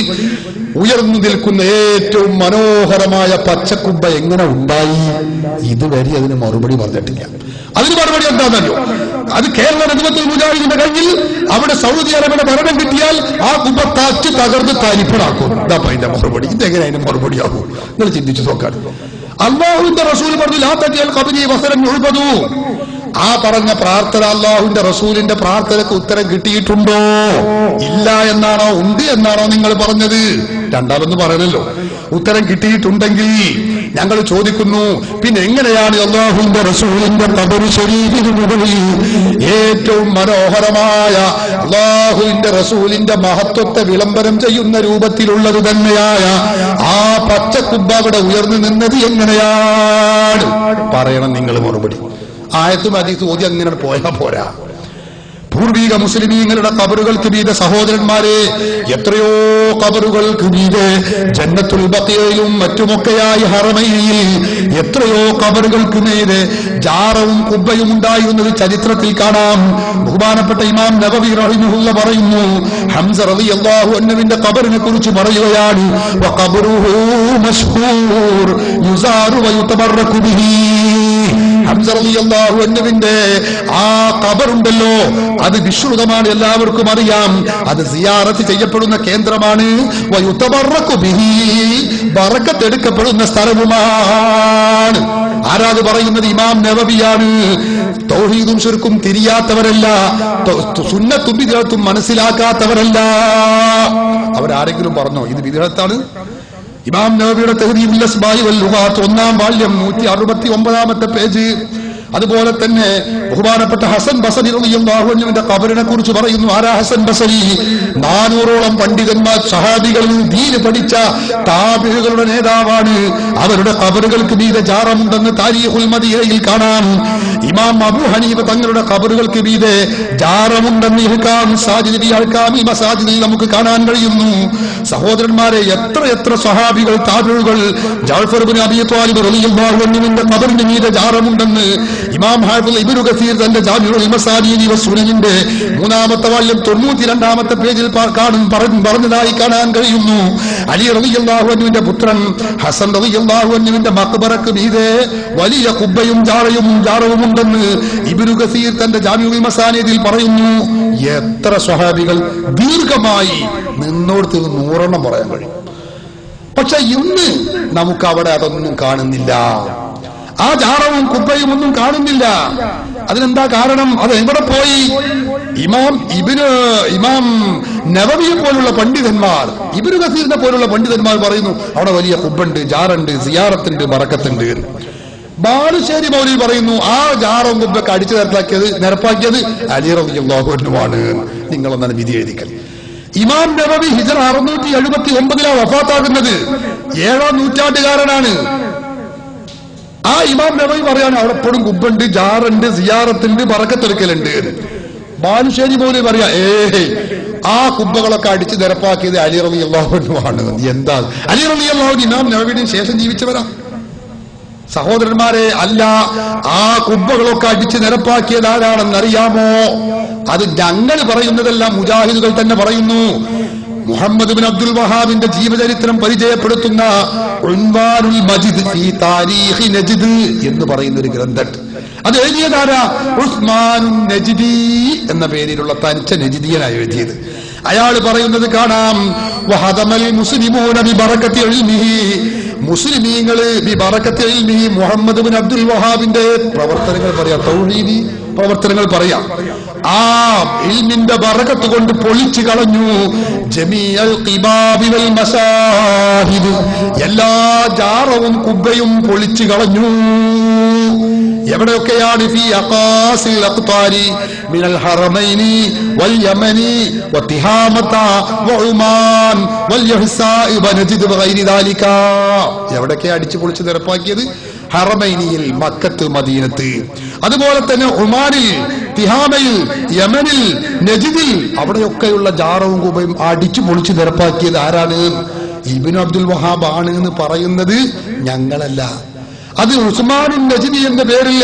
ഉയർന്നു നിൽക്കുന്ന ഏറ്റവും മനോഹരമായ പച്ചക്കുബ്ബ എങ്ങനെ ഉണ്ടായി? ഇതുവരെ അതിന് മറുപടി പറഞ്ഞിട്ടില്ല. അതിന് മറുപടി എന്താണെന്നല്ലോ, അത് കേരള നദ്വത്തുൽ മുജാഹിദിന്റെ കയ്യിൽ അവിടെ സൗദി അറേബ്യയുടെ ഭരണം കിട്ടിയാൽ ആ കുബ്ബ താച്ച് തകർന്ന് തരിപ്പണാക്കും. ഇതാ അതിന്റെ മറുപടി. ഇതെങ്ങനെ അതിന്റെ മറുപടിയാകും? നിങ്ങൾ ചിന്തിച്ചു നോക്കാൻ. അല്ലാഹുവിന്റെ റസൂൽ പറഞ്ഞു ലാ തജൽ ഖബ്രി വസറൻ യുഅ്ബദു. ആ പറഞ്ഞ പ്രാർത്ഥന അല്ലാഹുവിന്റെ റസൂലിന്റെ പ്രാർത്ഥനക്ക് ഉത്തരം കിട്ടിയിട്ടുണ്ടോ ഇല്ല എന്നാണോ ഉണ്ട് എന്നാണോ നിങ്ങൾ പറഞ്ഞത്? രണ്ടാമതൊന്നും പറയണല്ലോ. ഉത്തരം കിട്ടിയിട്ടുണ്ടെങ്കിൽ ഞങ്ങൾ ചോദിക്കുന്നു, പിന്നെ എങ്ങനെയാണ് അല്ലാഹുവിന്റെ റസൂലിന്റെ ഖബർ ശരീഫിന് മുകളിൽ ഏറ്റവും മനോഹരമായ അല്ലാഹുവിന്റെ റസൂലിന്റെ മഹത്വത്തെ വിളംബരം ചെയ്യുന്ന രൂപത്തിലുള്ളത് തന്നെയായ ആ പച്ചക്കുബ്ബ അവിടെ ഉയർന്നു നിന്നത് എങ്ങനെയാണ്? പറയണം നിങ്ങൾ മറുപടി. ആയത്തും ഹദീസും ഓതി അങ്ങനെ പോയാ പോരാ. പൂർവിക മുസ്ലിമീങ്ങളുടെ ഖബറുകൾക്ക് മീതെ സഹോദരന്മാരെ, എത്രയോ ഖബറുകൾക്ക് മീതെ ജന്നത്തുൽ ബഖീയിലും മറ്റുമൊക്കെയായി ഹറമൈനിൽ എത്രയോ ഖബറുകൾക്ക് മീതെ ജാറവും കുബ്ബയും ഉണ്ടായിരുന്നത് ചരിത്രത്തിൽ കാണാം. ബഹുമാനപ്പെട്ട ഇമാം നബവി റഹിമഹുല്ല പറയുന്നു, ഹംസ റളിയല്ലാഹു അൻഹുവിന്റെ ഖബറിനെ കുറിച്ച് പറയുകയാണ്, വഖബ്റുഹു മശ്ഹൂർ യുസാറു വയുതബറകു ബിഹി. ഹംസ റളിയല്ലാഹു അൻഹുവിന്റെ ആ ഖബറുണ്ടല്ലോ, അത് വിശ്രുതമാണ്, എല്ലാവർക്കും അറിയാം. അത് സിയാറത്ത് ചെയ്യപ്പെടുന്ന കേന്ദ്രമാണ്. വയുതബറകു ബിഹി, ബറക്കത്ത് എടുക്കപ്പെടുന്ന സ്ഥലവുമാണ്. ആരാത് പറയുന്നത്? ഇമാം നവവിയാണ്. തൗഹീദും ശിർക്കും തിരിയാത്തവരല്ല, സുന്നത്തും ബിദ്അത്തും മനസ്സിലാക്കാത്തവരല്ല. അവരാരെങ്കിലും പറഞ്ഞോ ഇത് ബിദ്അത്താണ്? ഇമാം നവവിയുടെ തഹ്ദീബുൽ അസ്മാഇ വൽ ലുഗാത്ത് 1-ാം വാള്യം 169-ാമത്തെ പേജ്. അതുപോലെ തന്നെ ബഹുമാനപ്പെട്ട ഹസൻ ബസരി റളിയല്ലാഹു അൻഹുവിന്റെ ഖബറിനെ കുറിച്ച് പറയുന്നു. ആരാ ഹസൻ ബസരി? 400ഓളം പണ്ഡിതന്മാർ സഹാബികളിൽ ദീൻ പഠിച്ച താബിഈകളുടെ നേതാവാണ്. അവരുടെ ഖബറുകൾക്ക് മീതെ ജാറമുണ്ടെന്ന് താരീഖുൽ മദീനയിൽ കാണാം. ഇമാം അബൂ ഹനീഫ തങ്ങളുടെ ഖബറുകൾക്ക് മീതെ ജാറമുണ്ടെന്ന് ഇഹ്കാം സാജിദി അൽകാമി മസാജിദിൽ നമുക്ക് കാണാൻ കഴിയുന്നു. സഹോദരന്മാരെ, എത്ര സഹാബികൾ താബിഈകൾ ജഅഫർ ഇബ്നു അബീ ത്വാലിബ് റളിയല്ലാഹു അൻഹുവിന്റെ ഖബറിന് മീതെ ജാറമുണ്ടെന്ന് ഇമാം ഹാഫിദ് ഇബ്നു കസീർ തന്റെ ജാമിഉൽ മസാനീദി വസുനനിന്റെ 3-ാമത്തെ വാല്യം 92-ാമത്തെ പേജിൽ പറഞ്ഞതായി കാണാൻ കഴിയുന്നു. അലി റളിയല്ലാഹു അൻഹുവിന്റെ പുത്രൻ ഹസൻ റളിയല്ലാഹു അൻഹുവിന്റെ മഖ്ബറക്ക് മീതെ വലിയ കുബ്ബയും ജാറവും ഉണ്ടെന്ന് ഇബ്നു കസീർ തന്റെ ജാമിഉൽ മസാനീദിൽ പറയുന്നു. എത്ര സ്വഹാബികൾ ദീർഘമായി നിന്നോടത്ത് 100 പറയാൻ കഴിയും. പക്ഷെ ഇന്ന് നമുക്ക് അവിടെ അതൊന്നും കാണുന്നില്ല. ആ ജാറവും കുബ്ബയും ഒന്നും കാണുന്നില്ല. അതിനെന്താ കാരണം? അത് എവിടെ പോയി? ഇമാം നവവിയെ പോലുള്ള പണ്ഡിതന്മാർ, ഇബ്നു കസീറിനെ പോലുള്ള പണ്ഡിതന്മാർ പറയുന്നു അവിടെ വലിയ കുബ്ബുണ്ട്, ജാറുണ്ട്, സിയാറത്തുണ്ട്, ബറക്കത്തുണ്ട്. ബാലുശ്ശേരി മൗലവി പറയുന്നു ആ ജാറും കുബ്ബൊക്കെ അടിച്ചു നിരപ്പാക്കിയത് അലി റളിയല്ലാഹു അൻഹുവാണ്. നിങ്ങളൊന്നാണ് വിധി എഴുതിക്കൽ. ഇമാം നവവി ഹിജ്റ 679 വഫാത്താകുന്നത്. 7-ാം നൂറ്റാണ്ടുകാരനാണ്. ആ ഇമാം നവവി പറയാണ് അവിടെ എപ്പോഴും കുബ്ബുണ്ട്, ജാറുണ്ട്, സിയാറത്തുണ്ട്, ബറക്കത്തെടുക്കലുണ്ട്. ബാലുശ്ശേരി മൗലവി പറയാ ആ കുബ്ബകളൊക്കെ അടിച്ചു നിരപ്പാക്കിയത് അലി റളിയല്ലാഹു അൻഹുവാണ്. എന്താ അലി റളിയല്ലാഹു അൻഹു ഇമാം നവവിയുടെ ശേഷം ജീവിച്ചവരാ സഹോദരന്മാരെ. അല്ല, ആ കുബ്ബകളൊക്കെ അടിച്ച് നിരപ്പാക്കിയത് ആരാണെന്നറിയാമോ? അത് ഞങ്ങൾ പറയുന്നതല്ല, മുജാഹിദുകൾ തന്നെ പറയുന്നു. മുഹമ്മദ് ബിൻ അബ്ദുൽ വഹാബിന്റെ ജീവചരിത്രം പരിചയപ്പെടുത്തുന്ന ഉൻവാനുൽ മജിദ് ഫീ താരീഖി നജ്ദ് എന്ന് പറയുന്ന ഒരു ഗ്രന്ഥം, അത് എഴുതിയതാരാ? ഉസ്മാനുൻ നജ്ദി എന്ന പേരിലുള്ള തനിച്ച നജ്ദിയനായി എഴുതിയത്. അയാൾ പറയുന്നത് കാണാം, വഹദമൽ മുസ്ലിമൂന ബിബറകത്തി ഇൽമിഹി, മുസ്ലിമീങ്ങള് ബിബറകത്തി ഇൽമിഹി, മുഹമ്മദ് ബിൻ അബ്ദുൽ വഹാബിന്റെ പ്രവർത്തനങ്ങൾ പറയാം, തൗഹീദി പ്രവർത്തനങ്ങൾ പറയാം. ആ ഇൽമിന്റെ ബറകത്ത് കൊണ്ട് പൊളിച്ചു കളഞ്ഞു. ജമീഅൽ ഖിബാബി വൽ മസാഹിദ്, എല്ലാ ജാറവും കുബ്ബയും പൊളിച്ചു കളഞ്ഞു. എവിടെയൊക്കെയാണ്? ഫീ അഖാസിൽ അഖ്താരി മിനൽ ഹറമൈനി വൽ യമനി വതിഹാമത വഉമാൻ വൽ യഹ്സാ വനജിദ് വഗൈരി ദാലിക. എവിടെയൊക്കെ അടിച്ചു പൊളിച്ച് നിരപ്പാക്കിയത്? ഹറമൈനിയിൽ, മക്കത്ത്, മദീനത്ത്. അതുപോലെ തന്നെ ഒമാനിൽ, തിഹാമയിൽ, യമനിൽ, നജിദിൽ, അവിടെയൊക്കെയുള്ള ജാറവും കൂബയും അടിച്ചു പൊളിച്ചു നിരപ്പാക്കിയത് ആരാണ്? ഇബ്നു അബ്ദുൽ വഹാബ് ആണ് എന്ന് പറയുന്നത് ഞങ്ങളല്ല. അത് ഉസ്മാനുൻ നജ്ദി എന്ന പേരിൽ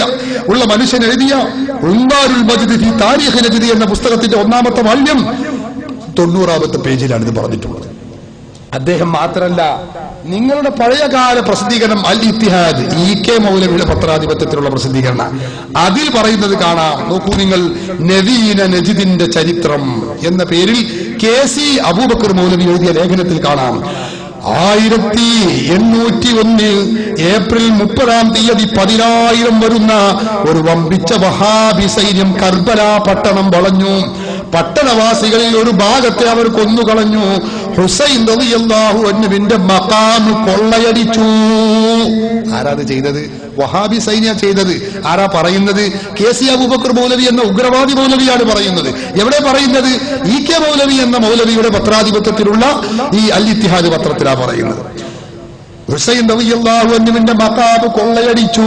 ഉള്ള മനുഷ്യൻ എഴുതിയ ഉൻവാരുൽ മജ്ദ് ഫി താരിഖ് നജ്ദി എന്ന പുസ്തകത്തിന്റെ 1-ാമത്തെ വാല്യം 90-ാമത്തെ പേജിലാണ് ഇത് പറഞ്ഞിട്ടുള്ളത്. അദ്ദേഹം മാത്രമല്ല, നിങ്ങളുടെ പഴയകാല പ്രസിദ്ധീകരണം അൽ ഇത്തിഹാദ്, ഇ.കെ. മൗലവിയുടെ പത്രാധിപത്യത്തിലുള്ള പ്രസിദ്ധീകരണം, അതിൽ പറയുന്നത് കാണാം. നോക്കൂ നിങ്ങൾ, നവീന നജിദിന്റെ ചരിത്രം എന്ന പേരിൽ കെ.സി. അബൂബക്കർ മൗലവി എഴുതിയ ലേഖനത്തിൽ കാണാം. 1801 ഏപ്രിൽ 30-ാം തീയതി 10,000 വരുന്ന ഒരു വമ്പിച്ച വഹാബി സൈന്യം കർബല പട്ടണം വളഞ്ഞു. പട്ടണവാസികളിൽ ഒരു ഭാഗത്തെ അവർ കൊന്നുകളഞ്ഞു. ഹുസൈൻ റളിയല്ലാഹു അൻഹുവിന്റെ മഖാം കൊള്ളയടിച്ചു. ആരാത് ചെയ്തത്? വഹാബി സൈന്യം ചെയ്തത്. ആരാ പറയുന്നത്? കെ.സി. അബൂബക്കർ മൗലവി എന്ന ഉഗ്രവാദി മൗലവിയാണ് പറയുന്നത്. എവിടെ പറയുന്നത്? ഇ.കെ. മൗലവി എന്ന മൗലവിയുടെ പത്രാധിപത്യത്തിലുള്ള ഈ അൽ ഇത്തിഹാദ് പത്രത്തിലാ പറയുന്നത്. ഹുസൈൻ റളിയല്ലാഹു അൻഹുവിന്റെ മഖാം കൊള്ളയടിച്ചു.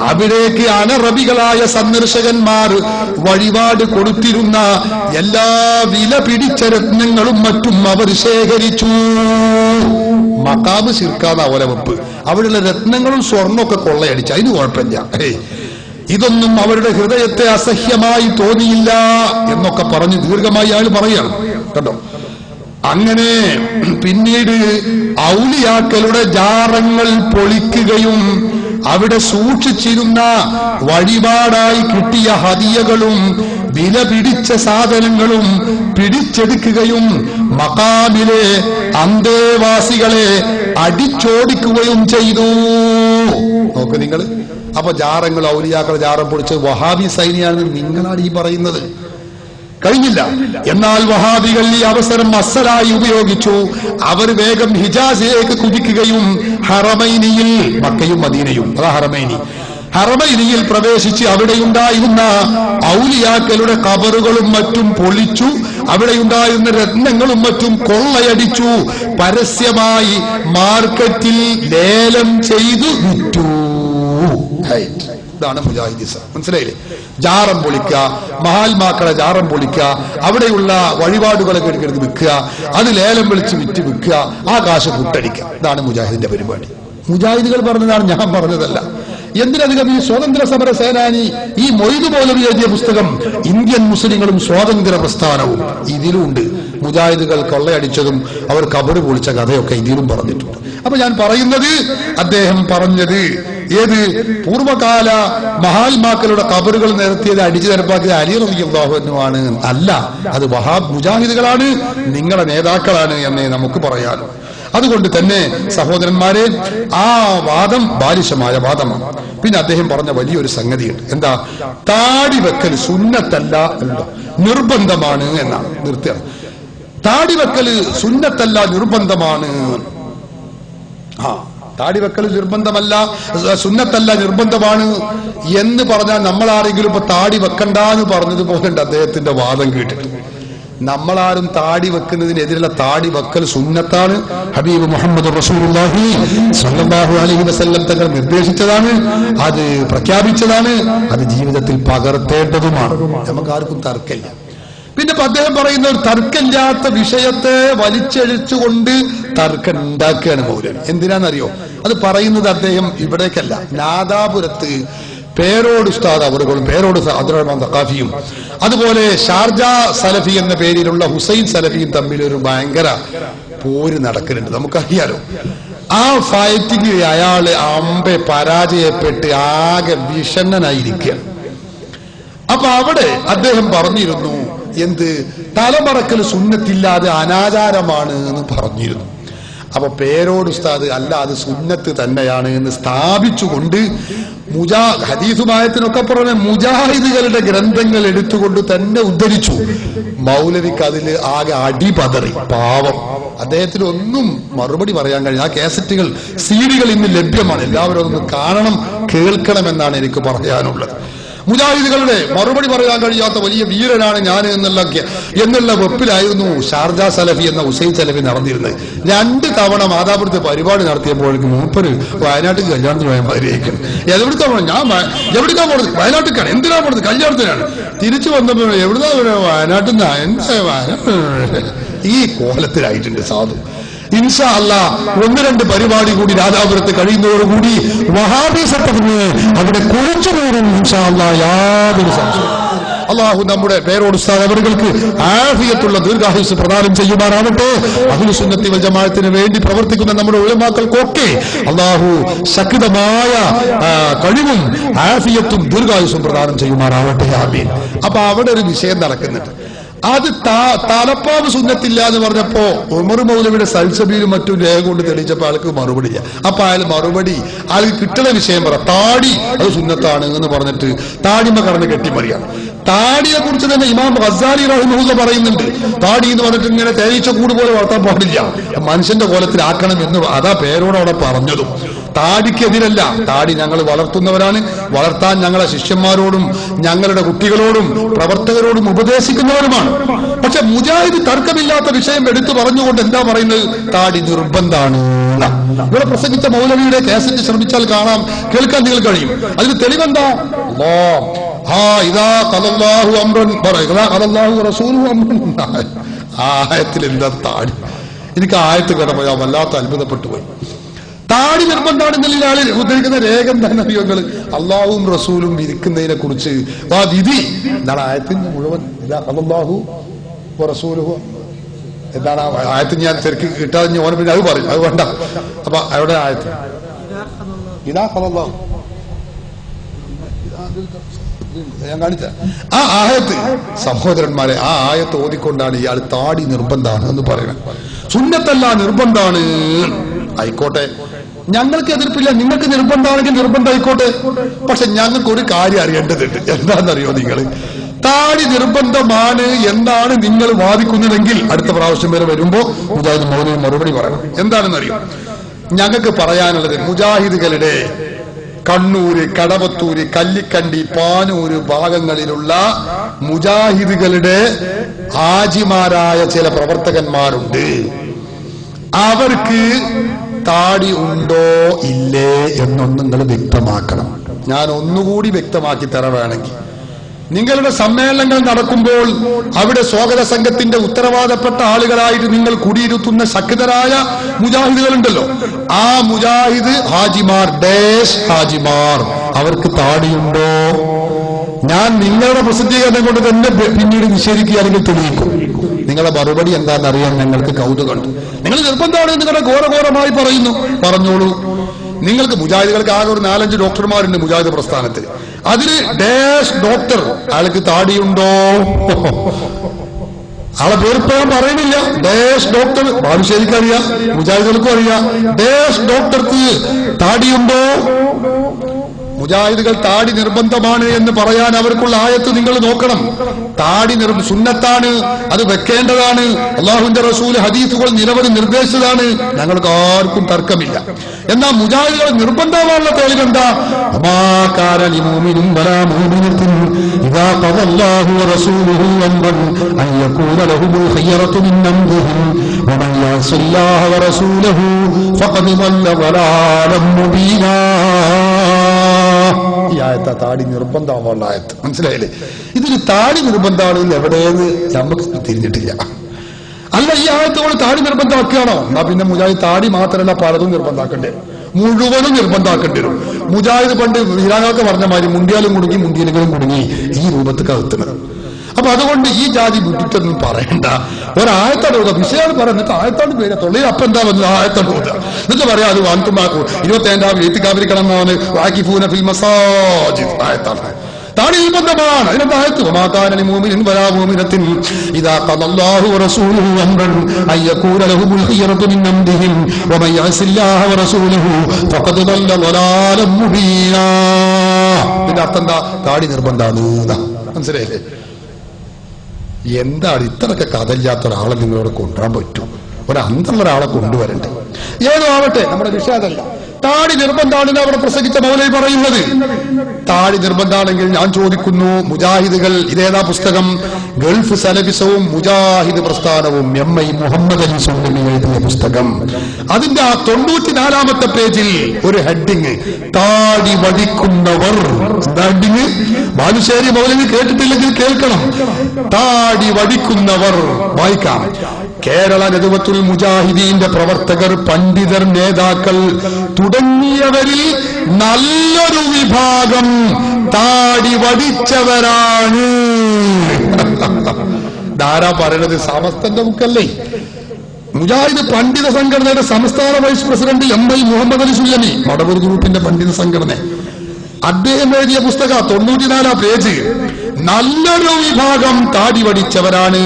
അവിടേക്ക് അനറബികളായ സന്ദർശകന്മാർ വഴിപാട് കൊടുത്തിരുന്ന എല്ലാ വില പിടിച്ച രത്നങ്ങളും മറ്റും അവർ ശേഖരിച്ചു. മഖാബ് ശിർക്കാന്ന അവലവെപ്പ്, അവിടെയുള്ള രത്നങ്ങളും സ്വർണ്ണമൊക്കെ കൊള്ളയടിച്ചു. അതിന് കുഴപ്പമില്ല. ഇതൊന്നും അവരുടെ ഹൃദയത്തെ അസഹ്യമായി തോന്നിയില്ല എന്നൊക്കെ പറഞ്ഞ് ദീർഘമായി അയാൾ പറയാണ് കേട്ടോ. അങ്ങനെ പിന്നീട് ഔലിയാക്കളുടെ ജാറങ്ങൾ പൊളിക്കുകയും അവിടെ സൂക്ഷിച്ചിരുന്ന വഴിപാടായി കിട്ടിയ ഹദിയകളും വില പിടിച്ച സാധനങ്ങളും പിടിച്ചെടുക്കുകയും മഖാമിലെ അന്തേവാസികളെ അടിച്ചോടിക്കുകയും ചെയ്തു. നോക്ക് നിങ്ങൾ. അപ്പൊ ജാറങ്ങൾ, ഔലിയാക്കളുടെ ജാറം പൊളിച്ച് വഹാബി സൈന്യാണെന്ന് നിങ്ങളാണ് ഈ പറയുന്നത്. കഴിഞ്ഞില്ല. എന്നാൽ വഹാബികൾ ഈ അവസരം അസ്സലായി ഉപയോഗിച്ചു. അവർ വേഗം ഹിജാസിലേക്ക് കുതിക്കുകയും ഹറമൈനിയിൽ, മക്കയും മദീനയും, അതാ ഹറമൈനിയിൽ പ്രവേശിച്ച് അവിടെയുണ്ടായിരുന്ന ഔലിയാക്കളുടെ ഖബറുകളും മറ്റും പൊളിച്ചു. അവിടെയുണ്ടായിരുന്ന രത്നങ്ങളും മറ്റും കൊള്ളയടിച്ചു. പരസ്യമായി മാർക്കറ്റിൽ ലേലം ചെയ്തു വിറ്റു. ഇതാണ് മുജാഹിദിസം. മനസ്സിലായില്ലേ? ജാറം പൊളിക്കുക, മഹാത്മാക്കളെ ജാറം പൊളിക്കുക, അവിടെയുള്ള വഴിപാടുകളൊക്കെ എടുക്കെടുത്ത് വിൽക്കുക, അത് ലേലം വിളിച്ച് വിറ്റ് വിൽക്കുക, ആ കാശ് കുട്ടടിക്കുക. ഇതാണ് മുജാഹിദിന്റെ പരിപാടി. മുജാഹിദുകൾ പറഞ്ഞതാണ്, ഞാൻ പറഞ്ഞതല്ല. എന്തിനധികം ഈ സ്വാതന്ത്ര്യ സമര സേനാനി ഈ മൊയ്ദ് മൗലവി എഴുതിയ പുസ്തകം ഇന്ത്യൻ മുസ്ലിങ്ങളും സ്വാതന്ത്ര്യ പ്രസ്ഥാനവും, ഇതിലുണ്ട് മുജാഹിദുകൾ കൊള്ളയടിച്ചതും അവർ കബറ് പൊളിച്ച കഥയൊക്കെ ഇതിലും പറഞ്ഞിട്ടുണ്ട്. അപ്പൊ ഞാൻ പറയുന്നത്, അദ്ദേഹം പറഞ്ഞത് ഏത് പൂർവകാല മഹാത്മാക്കളുടെ കബറുകൾ നിരത്തിയത്, അടിച്ചു നിരപ്പാക്കിയത് അലി റളിയല്ലാഹു അൻഹു ആണ് അല്ല, അത് വഹാബ് മുജാഹിദുകളാണ്, നിങ്ങളുടെ നേതാക്കളാണ് എന്നേ നമുക്ക് പറയാനോ. അതുകൊണ്ട് തന്നെ സഹോദരന്മാരെ, ആ വാദം ബാലിശമായ വാദമാണ്. പിന്നെ അദ്ദേഹം പറഞ്ഞ വലിയൊരു സംഗതിയുണ്ട്. എന്താ? താടി വെക്കൽ സുന്നത്തല്ല, നിർബന്ധമാണ് എന്നാണ്. നിർത്തിയാണ്. താടി വെക്കൽ സുന്നത്തല്ല, നിർബന്ധമാണ്. താടി വെക്കൽ നിർബന്ധമല്ല, സുന്നത്തല്ല, നിർബന്ധമാണ് എന്ന് പറഞ്ഞാൽ നമ്മളാരെങ്കിലും ഇപ്പൊ താടി വെക്കണ്ടെന്ന് പറഞ്ഞതുപോലെ അദ്ദേഹത്തിന്റെ വാദം കേട്ടിട്ട് നമ്മളാരും താടി വെക്കുന്നതിനെതിരുള്ള താടി വെക്കൽ സുന്നത്താണ്. ഹബീബ് മുഹമ്മദ് റസൂലുള്ളാഹി സ്വല്ലല്ലാഹു അലൈഹി വസല്ലം തങ്ങൾ നിർദ്ദേശിച്ചതാണ്, അത് പ്രഖ്യാപിച്ചതാണ്, അത് ജീവിതത്തിൽ പകർത്തേണ്ടതുമാണ്. നമുക്ക് ആർക്കും തർക്കമില്ല. പിന്നെ അദ്ദേഹം പറയുന്ന ഒരു തർക്കമില്ലാത്ത വിഷയത്തെ വലിച്ചെഴിച്ചുകൊണ്ട് തർക്കം ഉണ്ടാക്കുകയാണ് മൗലവി. എന്തിനാണെന്നറിയോ? അത് പറയുന്നത് അദ്ദേഹം ഇവിടേക്കല്ല, നാദാപുരത്ത് പേരോട് ഉസ്താദ് അവറുകളും പേരോട് അബ്ദുറഹ്മാൻ തഖാഫിയും അതുപോലെ ഷാർജ സലഫി എന്ന പേരിലുള്ള ഹുസൈൻ സലഫിയും തമ്മിൽ ഒരു ഭയങ്കര പോര് നടക്കുന്നുണ്ട്. നമുക്കറിയാലോ. ആ ഫൈറ്റിംഗ് അയാള് അമ്പെ പരാജയപ്പെട്ട് ആകെ വിഷണ്ണനായിരിക്കുകയാണ്. അപ്പൊ അവിടെ അദ്ദേഹം പറഞ്ഞിരുന്നു, എന്ത് തലമറക്കൽ സുന്നത്തില്ലാതെ അനാചാരമാണ് എന്ന് പറഞ്ഞിരുന്നു. അപ്പൊ പേരോട് ഉസ്താദ് അല്ല, അത് സുന്നത്ത് തന്നെയാണ് എന്ന് സ്ഥാപിച്ചുകൊണ്ട് ഹദീസുമായത്തിനൊക്കെ പുറമെ മുജാഹിദുകളുടെ ഗ്രന്ഥങ്ങൾ എടുത്തുകൊണ്ട് തന്നെ ഉദ്ധരിച്ചു. മൗലവിക്ക് അതിൽ ആകെ അടിപതറി. പാവം, അദ്ദേഹത്തിന് ഒന്നും മറുപടി പറയാൻ കഴിയും. ആ കാസറ്റുകൾ, സീഡികൾ ഇന്ന് ലഭ്യമാണ്. എല്ലാവരും അതൊന്ന് കാണണം, കേൾക്കണമെന്നാണ് എനിക്ക് പറയാനുള്ളത്. മുജാഹിദുകളുടെ മറുപടി പറയാൻ കഴിയാത്ത വലിയ വീരനാണ് ഞാൻ എന്നുള്ള വെപ്പിലായിരുന്നു ഷാർജ സലഫി എന്ന ഹുസൈൻ സലഫി നടന്നിരുന്നത്. 2 തവണ മാതാപുരത്ത് പരിപാടി നടത്തിയപ്പോഴേക്കും മൂപ്പര് വയനാട്ടിൽ കല്യാണത്തിന് പോയ മാതിരിയായിരിക്കണം. എവിടുക്കാൻ പോകണം? ഞാൻ എവിടുക്കാൻ പോണത്? വയനാട്ടിലാണ്. എന്തിനാ പോണത്? കല്യാണത്തിനാണ്. തിരിച്ചു വന്നപ്പോൾ എവിടുന്നാ വയനാട്ടിൽ നിന്ന്? എന്താ ഈ കോലത്തിലായിട്ടുണ്ട് സാധു. ഇൻഷാ അല്ലാഹ് 1-2 പരിപാടി കൂടി രാധാപുരത്ത് കഴിയുന്നതോടുകൂടി വഹാബി സത്തത്തിന് അവിടെ കുറിച്ചു കയറും ഇൻഷാ അല്ലാഹ്, യാതൊരു സംശയം. അള്ളാഹു നമ്മുടെ പേരോട് ഉസ്താദ് അവർക്ക് ആഫിയത്തുള്ള ദീർഘായുസ് പ്രദാനം ചെയ്യുമാറാവട്ടെ. അഹ്ലു സുന്നത്തി വൽ ജമാഅത്തിന് വേണ്ടി പ്രവർത്തിക്കുന്ന നമ്മുടെ ഉലമാക്കൾക്കൊക്കെ അള്ളാഹു ശക്തമായ കഴിവും ആഫിയത്തും ദീർഘായുസും പ്രദാനം ചെയ്യുമാറാവട്ടെ. ആമീൻ. അപ്പൊ അവിടെ ഒരു വിഷയം നടക്കുന്നുണ്ട്. അത് തലപ്പാവ് സുന്നത്തില്ല എന്ന് പറഞ്ഞപ്പോ ഉമർ മൗലവിയുടെ സൽസബിയിലും മറ്റും രേഖ കൊണ്ട് തെളിയിച്ചപ്പോ ആൾക്ക് മറുപടിയില്ല. അപ്പൊ അയാൾ മറുപടി ആൾക്ക് കിട്ടുന്ന വിഷയം പറ, താടി അത് സുന്നത്താണ് എന്ന് പറഞ്ഞിട്ട് താടിമ കടന്ന് കെട്ടിപ്പറിയാണ്. താടിയെ കുറിച്ച് തന്നെ ഇമാം ഗസാലി റഹിമഹുല്ല പറയുന്നുണ്ട്, താടി എന്ന് പറഞ്ഞിട്ട് ഇങ്ങനെ തേനീച്ച കൂട് പോലെ വളർത്താൻ പാടില്ല, മനുഷ്യന്റെ കോലത്തിലാക്കണം എന്ന് അതാ പേരോട് അവിടെ പറഞ്ഞതും. താടിക്കെതിരല്ല, താടി ഞങ്ങൾ വളർത്തുന്നവരാണ്, വളർത്താൻ ഞങ്ങളെ ശിഷ്യന്മാരോടും ഞങ്ങളുടെ കുട്ടികളോടും പ്രവർത്തകരോടും ഉപദേശിക്കുന്നവരുമാണ്. പക്ഷെ മുജാഹിദ് തർക്കമില്ലാത്ത വിഷയം എടുത്തു പറഞ്ഞുകൊണ്ട് എന്താ പറയുന്നത്? താടി നിർബന്ധാണ്. ഇവിടെ പ്രസംഗിച്ച മൗലവിയുടെ കാസറ്റ് ശ്രമിച്ചാൽ കാണാം, കേൾക്കാൻ നിങ്ങൾ കഴിയും. അതിന് തെളിവെന്താ? ആയത്തിൽ എന്താ താടി? എനിക്ക് ആയത്ത് കേട്ടപ്പോ ഞാൻ വല്ലാത്ത അത്ഭുതപ്പെട്ടു പോയി. താടി നിർബന്ധമാണെന്നല്ല ആളിൽ ഉദ്ധരിക്കുന്ന രേഖ എന്താണെന്ന് അറിയോ നിങ്ങൾ? അള്ളാഹുവും റസൂലും വിധിക്കുന്നതിനെ കുറിച്ച് ആ വിധി എന്താണ്? ആയത്തിന്റെ മുഴുവൻ അല്ലാഹു റസൂലുഹു എന്താണ് ആയത്തിന്? ഞാൻ ശരിക്കും കിട്ടാതെ ഓനെ പിന്നെ അത് പറയും, അത് വേണ്ട. അപ്പൊ അവിടെ ആയത്ത് ഇതാ അല്ലാഹു ഞാൻ കാണിച്ച ആ ആയത്ത്, സഹോദരന്മാരെ, ആ ആയത്ത് ഓതിക്കൊണ്ടാണ് ഇയാൾ താടി നിർബന്ധമാണ് എന്ന് പറയുന്നത്. സുന്നത്തല്ല, നിർബന്ധമാണ്. ആയിക്കോട്ടെ, ഞങ്ങൾക്ക് എതിർപ്പില്ല. നിങ്ങൾക്ക് നിർബന്ധമാണെങ്കിൽ നിർബന്ധം ആയിക്കോട്ടെ. പക്ഷെ ഞങ്ങൾക്ക് ഒരു കാര്യം അറിയേണ്ടതുണ്ട്. എന്താണെന്നറിയോ നിങ്ങൾ? താടി നിർബന്ധമാണ് എന്നാണ് നിങ്ങൾ വാദിക്കുന്നതെങ്കിൽ അടുത്ത പ്രാവശ്യം വരെ വരുമ്പോ മുജാഹിദ് മൗലവി മറുപടി പറയണം. എന്താണെന്നറിയോ? ഞങ്ങൾക്ക് പറയാനുള്ളത്, മുജാഹിദുകളുടെ കണ്ണൂര്, കടവത്തൂര്, കല്ലിക്കണ്ടി, പാനൂര് ഭാഗങ്ങളിലുള്ള മുജാഹിദുകളുടെ ഹാജിമാരായ ചില പ്രവർത്തകന്മാരുണ്ട്. അവർക്ക് താടി ഉണ്ടോ ഇല്ലേ എന്നൊന്നും നിങ്ങൾ വ്യക്തമാക്കണം. ഞാൻ ഒന്നുകൂടി വ്യക്തമാക്കി തരാൻ വേണമെങ്കിൽ, നിങ്ങളുടെ സമ്മേളനങ്ങൾ നടക്കുമ്പോൾ അവിടെ സ്വാഗത സംഘത്തിന്റെ ഉത്തരവാദപ്പെട്ട ആളുകളായിട്ട് നിങ്ങൾ കുടിയിരുത്തുന്ന ശക്തരായ മുജാഹിദുകളുണ്ടല്ലോ, ആ മുജാഹിദ് ഹാജിമാർ ഹാജിമാർ അവർക്ക് താടിയുണ്ടോ? ഞാൻ നിങ്ങളുടെ പ്രസിദ്ധീകരണം കൊണ്ട് തന്നെ പിന്നീട് നിഷേധിക്കുക അല്ലെങ്കിൽ തെളിയിക്കും. നിങ്ങളുടെ മറുപടി എന്താണെന്നറിയാൻ ഞങ്ങൾക്ക് കൗതുകമുണ്ട്. നിങ്ങൾ നിർബന്ധമാണ് നിങ്ങളുടെ ഘോരഘോരമായി പറഞ്ഞോളൂ. നിങ്ങൾക്ക് മുജാഹിദുകൾക്ക് ആകെ ഒരു 4-5 ഡോക്ടർമാരുണ്ട് മുജാഹിദ് പ്രസ്ഥാനത്തിൽ. അതിന് ഡോക്ടർ, അയാൾക്ക് താടിയുണ്ടോ? ആളെ പേരിപ്പോ ഞാൻ പറയുന്നില്ല. ഡോക്ടർ ബാലുശ്ശേരിക്ക് അറിയാം, മുജാഹിദുകൾക്കും അറിയാം. ഡോക്ടർക്ക് താടിയുണ്ടോ? മുജാഹിദുകൾ താടി നിർബന്ധമാണ് എന്ന് പറയാൻ അവർക്കുള്ള ആയത്ത് നിങ്ങൾ നോക്കണം. താടി സുന്നത്താണ്, അത് വെക്കേണ്ടതാണ്. അള്ളാഹുവിന്റെ റസൂല് ഹദീസുകൾ നിരവധി നിർദ്ദേശിച്ചതാണ്. ഞങ്ങൾക്ക് ആർക്കും തർക്കമില്ല. എന്നാൽ മുജാഹിദുകൾ നിർബന്ധമായുള്ള തെളിവെന്താ? ഈ ആയത്ത താടി നിർബന്ധമാവുള്ള ആയത്ത്. മനസ്സിലായില്ലേ? ഇതിന് താടി നിർബന്ധമാണെന്ന് എവിടെയെന്ന് നമുക്ക് തിരിഞ്ഞിട്ടില്ല. അല്ല, ഈ ആയത്തോട് താടി നിർബന്ധമാക്കുകയാണോ? എന്നാ പിന്നെ മുജാഹിദ് താടി മാത്രമല്ല പലതും നിർബന്ധമാക്കേണ്ടി വരും, മുഴുവനും നിർബന്ധമാക്കേണ്ടി വരും. മുജാഹിദ് പണ്ട് വീരാനൊക്കെ പറഞ്ഞ മാതിരി മുണ്ടിയാലും കുടുങ്ങി മുണ്ടിയിലെങ്കിലും കുടുങ്ങി ഈ രൂപത്തിൽ കത്തുന്നത്. അപ്പൊ അതുകൊണ്ട് ഈ ജാതി വിട്ടിട്ടൊന്നും പറയണ്ട. ഒരായത്തോട് ഓതാ, വിഷയം പറഞ്ഞിട്ട് ആയത്തോട് പേര് തൊള്ളിൽ അപ്പം എന്താ വന്നത്? ആയത്തോട് ഓതാ, എന്നിട്ട് പറയാം അത് വാന്തുമാക്കൂ 25 എത്തിക്കാതിരിക്കണം എന്നാണ് വാക്കിഫൂന ഫിൽ മസാജിദ് ആയത്താണ്. താടി നിർബന്ധമാണ്. അതിന്റെ ആയത്ത് വമാകാന മുഅ്മിനിൻ വലാ മുഅ്മിനത്തിൻ ഇദാ ഖദല്ലാഹു വറസൂലുഹു അംറൻ അയ്യകൂന ലഹുൽ ഖിയറതു മിൻ അംരിഹിം വമൻ യഅസില്ലാഹ വറസൂലുഹു ഫഖദ് ളല്ല ളലാലൻ മുബീനാ. ഇതിന്റെ അർത്ഥം എന്താ? താടി നിർബന്ധമാണ്. മനസ്സിലായില്ലേ? എന്താണ് ഇത്രയൊക്കെ കഥയില്ലാത്ത ഒരാളെ നിങ്ങളോട് കൊണ്ടുവരാൻ പറ്റും? ഒരു അന്തമുള്ള ഒരാളെ കൊണ്ടുവരണ്ടേ? ഏതോ ആവട്ടെ, നമ്മുടെ വിഷയം അതല്ല. താടി നിർബന്ധാണെന്ന് അവിടെ പ്രസംഗിച്ച മൗലവി പറയുന്നത്. താടി നിർബന്ധാണെങ്കിൽ ഞാൻ ചോദിക്കുന്നു, മുജാഹിദുകൾ ഇതേതാ പുസ്തകം? ഗൾഫ് സലഫിസവും മുജാഹിദ് പ്രസ്ഥാനവും MI മുഹമ്മദ് അലി സുല്ലമി എഴുതിയ പുസ്തകം. അതിന്റെ ആ 94-ാമത്തെ പേജിൽ ഒരു ഹെഡിങ്, താടി വടിക്കുന്നവർ. ഹെഡിങ് ബാലുശ്ശേരി മൗലവി കേട്ടിട്ടില്ലെങ്കിൽ കേൾക്കണം. താടി വടിക്കുന്നവർ. വായിക്കാം. കേരള നദുവത്തുൽ മുജാഹിദീന്റെ പ്രവർത്തകർ, പണ്ഡിതർ, നേതാക്കൾ തുടങ്ങിയവരിൽ നല്ലൊരു വിഭാഗം താടി വടിച്ചവരാണ്. ധാരാ പറയണത് സമസ്തന്റെ ബുക്കല്ലേ? മുജാഹിദ് പണ്ഡിത സംഘടനയുടെ സംസ്ഥാന vice president MI Muhammad Ali Sullami, Madavoor ഗ്രൂപ്പിന്റെ പണ്ഡിത സംഘടന, അദ്ദേഹം എഴുതിയ പുസ്തകം 94-ാം പേജ്. നല്ലൊരു വിഭാഗം താടി വടിച്ചവരാണ്.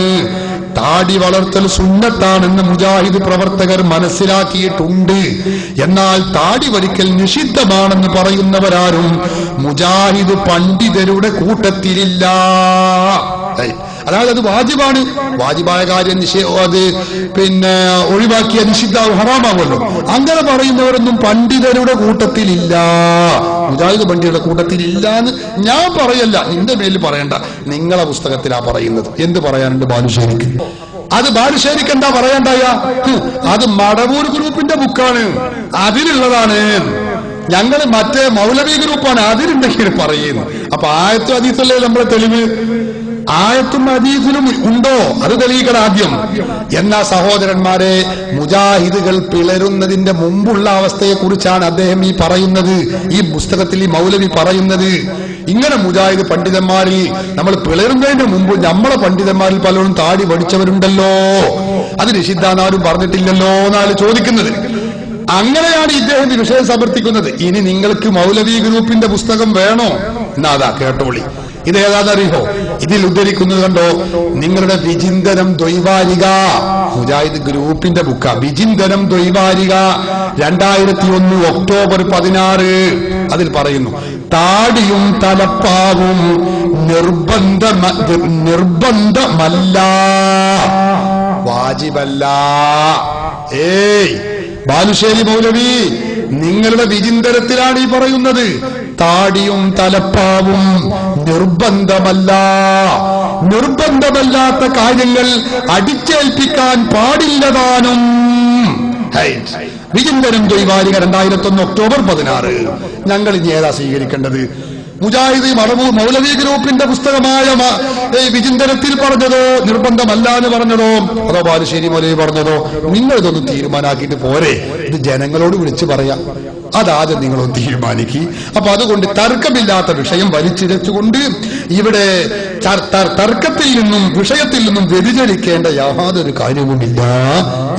താടി വളർത്തൽ സുന്നത്താണെന്ന് മുജാഹിദ് പ്രവർത്തകർ മനസ്സിലാക്കിയിട്ടുണ്ട്. എന്നാൽ താടി വടിക്കൽ നിഷിദ്ധമാണെന്ന് പറയുന്നവരാരും മുജാഹിദ് പണ്ഡിതരുടെ കൂട്ടത്തിലില്ല. അതായത് അത് വാജിബാണ്, വാജിബായ കാര്യം അത് പിന്നെ ഒഴിവാക്കിയ നിഷിദ്ധാവും ഹറാമാവുമല്ലോ. അങ്ങനെ പറയുന്നവരൊന്നും പണ്ഡിതരുടെ കൂട്ടത്തിലില്ല, മുജാഹിദ് പണ്ഡിതരുടെ കൂട്ടത്തിലില്ല എന്ന് ഞാൻ പറയല്ല, നിന്റെ മേലിൽ പറയണ്ട, നിങ്ങളെ പുസ്തകത്തിലാ പറയുന്നത്. എന്ത് പറയാനുണ്ട് ബാലുശ്ശേരിക്ക്? അത് ബാലുശ്ശേരിക്ക് എന്താ പറയണ്ടായ? അത് മടവൂർ ഗ്രൂപ്പിന്റെ ബുക്കാണ്, അതിലുള്ളതാണ്. ഞങ്ങൾ മറ്റേ മൗലവി ഗ്രൂപ്പാണ്, അതിലുണ്ടെങ്കിൽ പറയുന്നു. അപ്പൊ ആയത്തും ഹദീസല്ലേ നമ്മളെ തെളിവ്? ആയത്തും ഹദീസിലും ഉണ്ടോ? അത് തെളിയിക്കണം ആദ്യം. എന്നാ സഹോദരന്മാരെ, മുജാഹിദുകൾ പിളരുന്നതിന്റെ മുമ്പുള്ള അവസ്ഥയെ കുറിച്ചാണ് അദ്ദേഹം ഈ പറയുന്നത്, ഈ പുസ്തകത്തിൽ ഈ മൗലവി പറയുന്നത്. ഇങ്ങനെ മുജാഹിദ് പണ്ഡിതന്മാരിൽ നമ്മൾ പിളരുന്നതിന് മുമ്പ് നമ്മളെ പണ്ഡിതന്മാരിൽ പലരും താടി വടിച്ചവരുണ്ടല്ലോ, അത് നിഷിദ്ധാനാരും പറഞ്ഞിട്ടില്ലല്ലോ എന്നാണ് ചോദിക്കുന്നത്. അങ്ങനെയാണ് ഇദ്ദേഹം ഈ വിഷയം സമർത്ഥിക്കുന്നത്. ഇനി നിങ്ങൾക്ക് മൗലവി ഗ്രൂപ്പിന്റെ പുസ്തകം വേണോ? എന്നാ അതാ കേട്ടോളി. ഇതേതാണെന്നറിയോ? ഇതിൽ ഉദ്ധരിക്കുന്നത് കണ്ടോ? നിങ്ങളുടെ വിചിന്തനം ദ്വൈവാരിക, മുജാഹിദ് ഗ്രൂപ്പിന്റെ ബുക്ക. വിചിന്തനം ദ്വൈവാരിക 2001 ഒക്ടോബർ 16. അതിൽ പറയുന്നു, താടിയും തലപ്പാവും നിർബന്ധമല്ല, വാജിബല്ല. ബാലുശ്ശേരി മൗലവി, നിങ്ങളുടെ വിചിന്തനത്തിലാണ് ഈ പറയുന്നത്. താടിയും തലപ്പാവും നിർബന്ധമല്ല. നിർബന്ധമല്ലാത്ത കാര്യങ്ങൾ അടിച്ചേൽപ്പിക്കാൻ പാടില്ലതാനും. വിചിന്തനം ദ്വൈവാരിക 2001 ഒക്ടോബർ 16. ഞങ്ങൾ ഇനി ഏതാ സ്വീകരിക്കേണ്ടത്? മുജാഹിദ് മൗലവി ഗ്രൂപ്പിന്റെ പുസ്തകമായ വിചിന്തനത്തിൽ പറഞ്ഞതോ, നിർബന്ധമല്ല എന്ന് പറഞ്ഞതോ, അതോ ബാലുശ്ശേരി മൗലവി പറഞ്ഞതോ? നിങ്ങൾ ഇതൊന്നും തീരുമാനാക്കിയിട്ട് പോരെ, ഇത് ജനങ്ങളോട് വിളിച്ചു പറയാം. അതാദ്യം നിങ്ങളൊന്ന് തീരുമാനിക്കുക. അപ്പൊ അതുകൊണ്ട് തർക്കമില്ലാത്ത വിഷയം വലിച്ചിഴച്ചുകൊണ്ട് ഇവിടെ തർക്കത്തിൽ നിന്നും വിഷയത്തിൽ നിന്നും വ്യതിചലിക്കേണ്ട യാതൊരു കാര്യവുമില്ല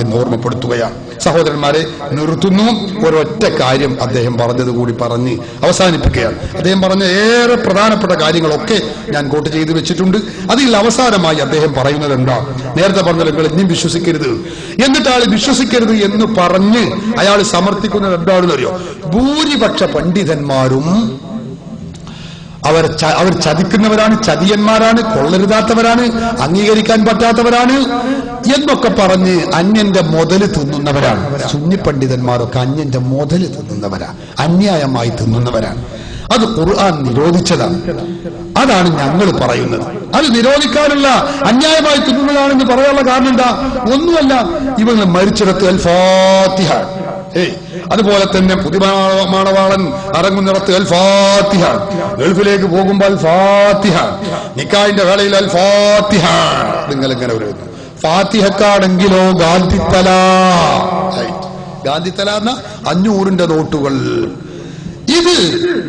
എന്ന് ഓർമ്മപ്പെടുത്തുകയാണ്. സഹോദരന്മാരെ, നിർത്തുന്നു. ഒരൊറ്റ കാര്യം അദ്ദേഹം പറഞ്ഞത് കൂടി പറഞ്ഞ് അവസാനിപ്പിക്കുകയാണ്. അദ്ദേഹം പറഞ്ഞ ഏറെ പ്രധാനപ്പെട്ട കാര്യങ്ങളൊക്കെ ഞാൻ കോട്ട് ചെയ്ത് വെച്ചിട്ടുണ്ട്. അതിൽ അവസാനമായി അദ്ദേഹം പറയുന്നത് എന്താ? നേരത്തെ പറഞ്ഞ നിങ്ങൾ ഇനിയും വിശ്വസിക്കരുത്, എന്നിട്ടാൾ വിശ്വസിക്കരുത് എന്ന് പറഞ്ഞ് അയാൾ സമർത്ഥിക്കുന്നത് എന്താണെന്ന് അറിയോ? ഭൂരിപക്ഷ പണ്ഡിതന്മാരും അവർ ചതിക്കുന്നവരാണ്, ചതിയന്മാരാണ്, കൊള്ളരുതാത്തവരാണ്, അംഗീകരിക്കാൻ പറ്റാത്തവരാണ് എന്നൊക്കെ പറഞ്ഞ് അന്യന്റെ മുതല് തിന്നുന്നവരാണ്. സുന്നി പണ്ഡിതന്മാരൊക്കെ അന്യന്റെ മുതല് തിന്നുന്നവരാണ്, അന്യായമായി തിന്നുന്നവരാണ്. അത് ഖുർആൻ നിരോധിച്ചതാണ്. അതാണ് ഞങ്ങൾ പറയുന്നത്. അത് നിരോധിക്കാനുള്ള, അന്യായമായി തിന്നുന്നതാണെന്ന് പറയാനുള്ള കാരണം എന്താ? ഒന്നുമല്ല, ഇവങ്ങൾ മരിച്ചിടത്ത് അൽ ഫാത്തിഹ, അതുപോലെ തന്നെ പുതിയമാണവാളൻ അറങ്ങുന്നിടത്ത് അൽ ഫാത്തിഹ, ഗൾഫിലേക്ക് പോകുമ്പോൾ അൽ ഫാത്തിഹ, നിക്കാഹിന്റെ വേളയിൽ അൽ ഫാത്തിഹ. നിങ്ങൾ എങ്ങനെ വരുന്നു? ഫാത്തിഹക്കാണെങ്കിലോ ഗാന്ധിത്തല, ഗാന്ധിത്തല എന്ന 500ന്റെ നോട്ടുകൾ. ഇത്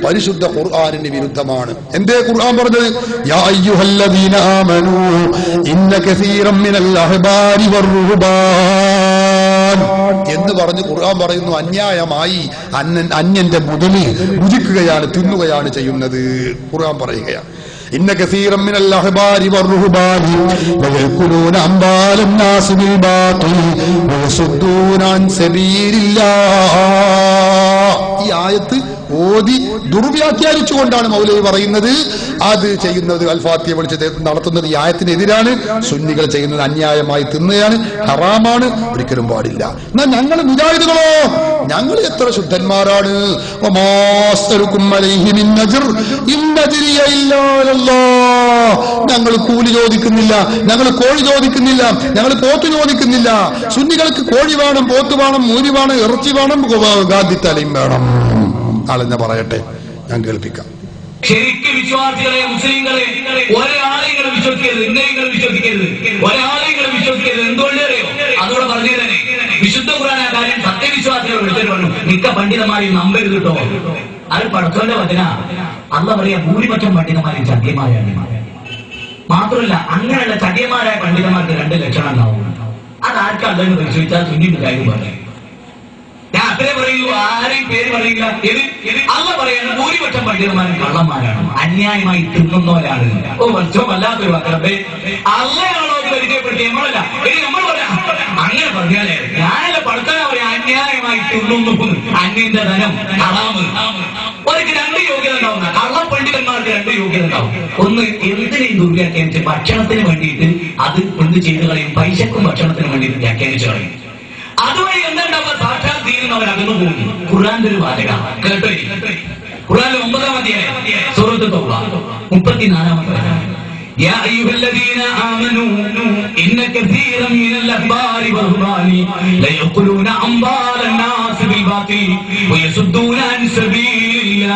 പരിശുദ്ധ ഖുർആനിന് വിരുദ്ധമാണ്. എന്തേ ഖുർആൻ പറഞ്ഞത്? യാ അയ്യുഹല്ലദീന ആമനൂ ഇന്ന കസീറൻ മിനൽ അഹ്ബാരി വറുഹ്ബാൻ എന്ന് പറഞ്ഞ് ഖുർആൻ പറയുന്നു. അന്യായമായി അന്യന്റെ മുതല് ഭുജിക്കുകയാണ്, തിന്നുകയാണ് ചെയ്യുന്നത്. ഖുർആൻ പറയുകയാണ്, ഇന്ന കസീറൻ മിനൽ അഹ്ബാരി വറുഹ്ബാനി വയഖുലൂന അംബാലൻ നാസി ബിൽ ബാതിൽ വയസുദ്ദൂന അൻ സബീലില്ലാഹ്. ഈ ആയത്ത് ഓതി ദുർവ്യാഖ്യാനിച്ചുകൊണ്ടാണ് മൗലവി പറയുന്നത് അത് ചെയ്യുന്നത് അൽഫാത്തിയ വിളിച്ച് നടത്തുന്നത് ഈ ആയത്തിനെതിരാണ്. സുന്നികൾ ചെയ്യുന്നത് അന്യായമായി തിന്നുകയാണ്, ഹറാമാണ്, ഒരിക്കലും പാടില്ല. എന്നാൽ ഞങ്ങൾ മുജാഹിദുകളോ, ഞങ്ങൾ എത്ര ശുദ്ധന്മാരാണ്. ഞങ്ങൾ കൂലി ചോദിക്കുന്നില്ല, ഞങ്ങൾ കോഴി ചോദിക്കുന്നില്ല, ഞങ്ങൾ പോത്ത് ചോദിക്കുന്നില്ല. സുന്നികൾക്ക് കോഴി വേണം, പോത്ത് വേണം, മൂരി വേണം, ഇറച്ചി വേണം, ഗാന്ധിത്തലയും വേണം. ആളെന്നെ പറയട്ടെ, ഞാൻ കേൾപ്പിക്കാം. ശരിക്ക് വിശ്വാസികളെ, മുസ്ലിങ്ങളെ, ഒരാളെയും വിശ്വസിക്കരുത്, ഇന്നെയും വിശ്വസിക്കരുത്, ഒരാളെയും വിശ്വസിക്കരുത്. എന്തുകൊണ്ടറിയോ? അതോടെ പറഞ്ഞു തന്നെ വിശുദ്ധ ഖുർആൻ ആ കാര്യം സത്യവിശ്വാസികൾ വിളിച്ചിട്ട് പറഞ്ഞു, മിക്ക പണ്ഡിതന്മാരെയും നമ്പരുത് കേട്ടോ. അത് പടച്ചോന്റെ വചന. അള്ളാഹ് പറയാ ഭൂരിപക്ഷം പണ്ഡിതന്മാരും ചട്ടിയന്മാരാണ്. മാത്രമല്ല അങ്ങനെയുള്ള ചട്ടിയന്മാരായ പണ്ഡിതന്മാർക്ക് 2 ലക്ഷണം ഉണ്ടാവും. അതാർക്കല്ലെന്ന് പരിശോധിച്ചാൽ സുന്നിന്റെ കാര്യം പറയാം. ഞാൻ അത്രേ പറയുള്ളൂ, ആരെയും പേര് പറയില്ല. അള്ളാഹ് പറയാണ് ഭൂരിപക്ഷം പണ്ഡിതന്മാരും കള്ളന്മാരാണ്, അന്യായമായി തിന്നുന്നവരാണ്. ഓ വർഷവും വല്ലാത്തൊരു വാക്കറബേ, അള്ളയാണോ പരിചയപ്പെടുത്തി നമ്മളല്ല. നമ്മൾ പറയാം അങ്ങനെ പറഞ്ഞാലേ ഞാനല്ല പഠിത്തം പറയാം, അന്യായമായി തിന്നുന്നു, അന്യന്റെ ധനം ഹറാമ്. അവർക്ക് 2 യോഗ്യത ഉണ്ടാവുന്ന കള്ളപ്പണ്ഡിതന്മാർക്ക് 2 യോഗ്യത ഉണ്ടാവും. ഒന്ന്, എന്തിനേയും ദുർവ്യാഖ്യാനിച്ച് ഭക്ഷണത്തിന് വേണ്ടിയിട്ട് അത് എന്ത് ചെയ്തു കളയും, പൈസക്കും ഭക്ഷണത്തിന് വേണ്ടിയിട്ട് വ്യാഖ്യാനിച്ചു കളയും. അതുവഴി എന്തുണ്ടാവുക, സാക്ഷാൽ തീരുന്നവർ അകന്നു പോകും. ഖുർആന്റെ ഒരു വാചക കേട്ടോ. ഖുർആനിലെ 9-ാം അധ്യായം സൂറത്തുൽ തൗബ 34-ാമത്തെ വചനം. يا أيها الذين آمنوا إن كثيرا من الأحبار والرهبان ليأكلون أموال الناس بالباطل ويصدون عن سبيل الله.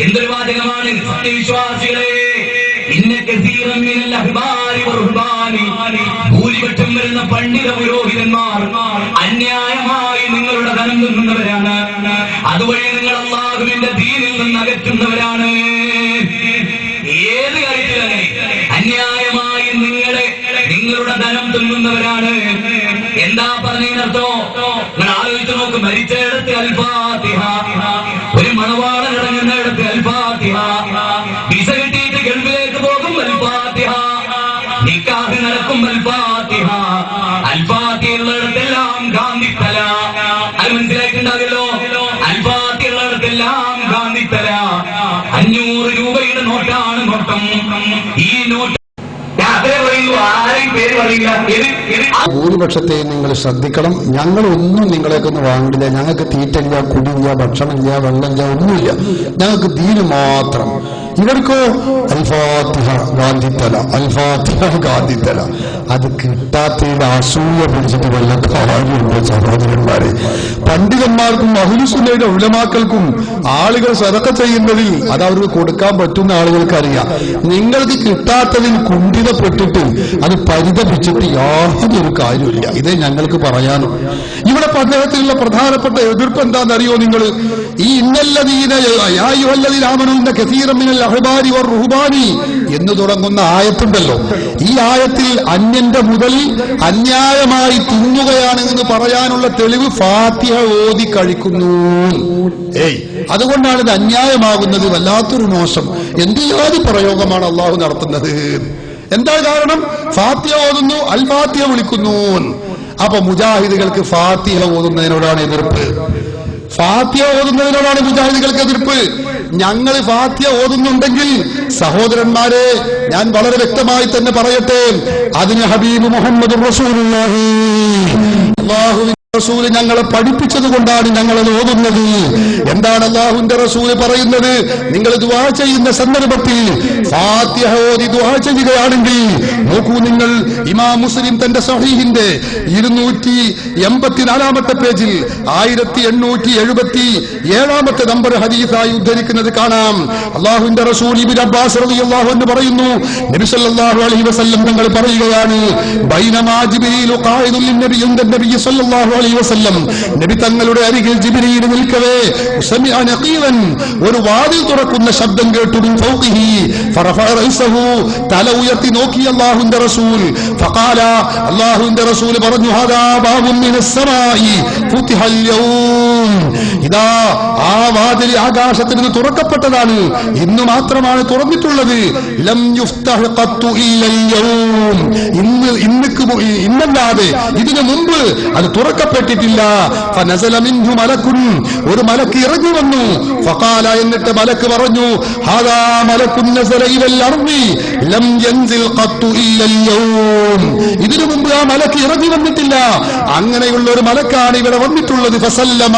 എന്തൊരു വാചകമാണ് സത്യവിശ്വാസികളെ. ഇന്ന കസീറൻ മിനൽ അഹ്ബാരി വറുഹ്ബാനി, ഭൂരിപക്ഷം വരുന്ന പണ്ഡിത പുരോഹിതന്മാർ അന്യായമായി നിങ്ങളുടെ ധനം തിന്നുന്നവരാണ്. അതുവഴി നിങ്ങൾ അല്ലാഹുവിന്റെ ദീനിൽ നിന്ന് അകറ്റുന്നവരാണ്. ഏത് കാര്യത്തിലാണ് അന്യായമായി നിങ്ങളുടെ ധനം തിന്നുന്നവരാണ്. എന്താ പറഞ്ഞതിനർത്ഥോ? നിങ്ങൾ ആലോചിച്ച് നോക്ക്. മരിച്ചയിടത്ത് അൽ-ഫാത്തിഹ, ഒരു മണവാളൻ ഇറങ്ങുന്നിടത്ത് അൽ-ഫാത്തിഹ, വിസ കിട്ടിയിട്ട് ഗൾഫിലേക്ക് പോകും അൽ-ഫാത്തിഹ, നിക്കാഹ് നടക്കും അൽ-ഫാത്തിഹ, അൽ-ഫാത്തിഹ ഉള്ളിടത്തെല്ലാം ഗാന്ധിത്തല. അത് മനസ്സിലായിട്ടുണ്ടാകല്ലോ. അൽ-ഫാത്തിഹ ഉള്ളിടത്തെല്ലാം ഗാന്ധിത്തല. 500 രൂപയുടെ നോട്ടാണ് നോട്ടം. ഈ നോട്ട് ആരെയും പേര് പറയില്ല. ഭൂരിപക്ഷത്തെയും നിങ്ങൾ ശ്രദ്ധിക്കണം. ഞങ്ങളൊന്നും നിങ്ങളെക്കൊന്ന് വാങ്ങില്ല. ഞങ്ങൾക്ക് തീറ്റയില്ല, കുടിയില്ല, ഭക്ഷണമില്ല, വെള്ളമില്ല, ഒന്നുമില്ല. ഞങ്ങൾക്ക് ദീന് മാത്രം. ഇവർക്കോ അൽ-ഫാത്തിഹ ഗാന്ധിത്തല, അൽ-ഫാത്തിഹ ഗാന്ധിത്തല. അത് കിട്ടാത്തതിൽ അസൂയ പിടിച്ചിട്ട് വല്ല കാര്യമുണ്ടോ സഹോദരന്മാരെ? പണ്ഡിതന്മാർക്കും അഹ്ലുസുന്നയുടെ ഉലമാക്കൾക്കും ആളുകൾ സദഖ ചെയ്യുന്നതിൽ അത് അവർക്ക് കൊടുക്കാൻ പറ്റുന്ന ആളുകൾക്ക് അറിയാം. നിങ്ങൾക്ക് കിട്ടാത്തതിൽ കുണ്ഠിതപ്പെട്ടിട്ട് അത് പരിതപിച്ചിട്ട് യാതൊരു കാര്യമില്ല. ഇതേ ഞങ്ങൾക്ക് പറയാനോ. ഇവിടെ അദ്ദേഹത്തിലുള്ള പ്രധാനപ്പെട്ട എതിർപ്പ് എന്താണെന്നറിയോ നിങ്ങൾ? ഈ ഇന്നല്ലദീന യാ അയ്യുഹല്ലദീന ആമനൂ ഇന്ന കസീറൻ മിനൽ അഹ്ബാരി വറുഹ്ബാനി എന്ന് തുടങ്ങുന്ന ആയത്തുണ്ടല്ലോ. ഈ ആയത്തിൽ അന്യന്റെ മുതൽ അന്യായമായി തിന്നുകയാണെന്ന് പറയാനുള്ള തെളിവ് ഫാത്തിഹ ഓതി കഴിക്കുന്നു. അതുകൊണ്ടാണ് ഇത് അന്യായമാകുന്നത്. വല്ലാത്തൊരു മോശം, എന്ത് യാതി പ്രയോഗമാണ് അള്ളാഹു നടത്തുന്നത്. എന്താ കാരണം? ഫാത്തിഹ ഓതുന്നു, അൽ ഫാത്തിഹ വിളിക്കുന്നു. അപ്പൊ മുജാഹിദുകൾക്ക് ഫാത്തിഹ ഓതുന്നതിനോടാണ് എതിർപ്പ്. ഫാത്തിഹ ഓതുന്നതിനോടാണ് മുജാഹിദുകൾക്ക് എതിർപ്പ്. ഞങ്ങൾ ഫാത്തിഹ ഓതുന്നുണ്ടെങ്കിൽ സഹോദരന്മാരെ, ഞാൻ വളരെ വ്യക്തമായി തന്നെ പറയട്ടെ, അതിന് ഹബീബ് മുഹമ്മദ് റസൂലുള്ളാഹി അല്ലാഹുവിന്റെ റസൂല് ഞങ്ങളെ പഠിപ്പിച്ചത് കൊണ്ടാണ് ഞങ്ങളത് ഓതുന്നത്. എന്താണ് അല്ലാഹുവിന്റെ റസൂല് പറയുന്നത്? നിങ്ങൾ ദുആ ചെയ്യുന്ന സന്ദർഭത്തിൽ ഫാത്തിഹ ഓതി ദുആ ചെയ്യുകയാണെങ്കിൽ നോക്കൂ നിങ്ങൾ, ഇമാം മുസ്ലിം തന്റെ സ്വഹീഹിന്റെ 284-ാമത്തെ പേജിൽ 1877-ാമത്തെ നമ്പർ ഹദീസായി ഉദ്ധരിക്കുന്നത് കാണാം. അല്ലാഹുവിന്റെ റസൂൽ ഇബ്നു അബ്ബാസ് റളിയല്ലാഹു അൻഹു പറയുന്നു, നബി സല്ലല്ലാഹു അലൈഹി വസല്ലം തങ്ങൾ പറയുകയാണ്, ബൈനമാ ജിബ്രീലു ഖായിദുൻ ലിന്നബി നബി സല്ലല്ലാഹു അലൈഹി വസല്ലം, നബി തങ്ങളുടെ അരികിൽ ജിബ്രീൽ നിൽക്കവേ സമിഅ നഖീലൻ, ഒരു വാതിൽ തുറക്കുന്ന ശബ്ദം കേട്ടു. മിൻ ഫൗഖിഹി ഫറഫഅ റഅസഹു, തല ഉയർത്തി നോക്കി അല്ലാഹുവിന്റെ റസൂൽ. ഫഖാല, അല്ലാഹുവിന്റെ റസൂൽ പറഞ്ഞു, ഹാദാ ബാബുൻ മിനസ് സമാഇ ഫുതിഹൽ യൗം, ഇതാ ആ വാതിൽ ആകാശത്തിൽ നിന്ന് തുറക്കപ്പെട്ടതാണ്, ഇന്ന് മാത്രമാണ് തുറന്നിട്ടുള്ളത്. ലം യുഫ്തഹ് ഖത്തു ഇല്ലൽ യൗം, ഇന്നല്ലാതെ ഇതിനു മുമ്പ് അത് തുറക്കപ്പെട്ടിട്ടില്ല. ഫനസല മിൻഹു മലക്കുൻ, ഒരു മലക്ക് ഇറങ്ങി വന്നു. ഫഖാല, എന്നിട്ട് മലക്ക് പറഞ്ഞു, ഹാദാ മലക്കുൻ നസല ഇലൽ അർദി ലം യൻസിൽ ഖത്തു ഇല്ലൽ യൗം, ഇതിനു മുമ്പ് ആ മലക്ക് ഇറങ്ങി വന്നിട്ടില്ല, അങ്ങനെയുള്ള ഒരു മലക്കാണ് ഇവിടെ വന്നിട്ടുള്ളത്. ഫസല്ലമ,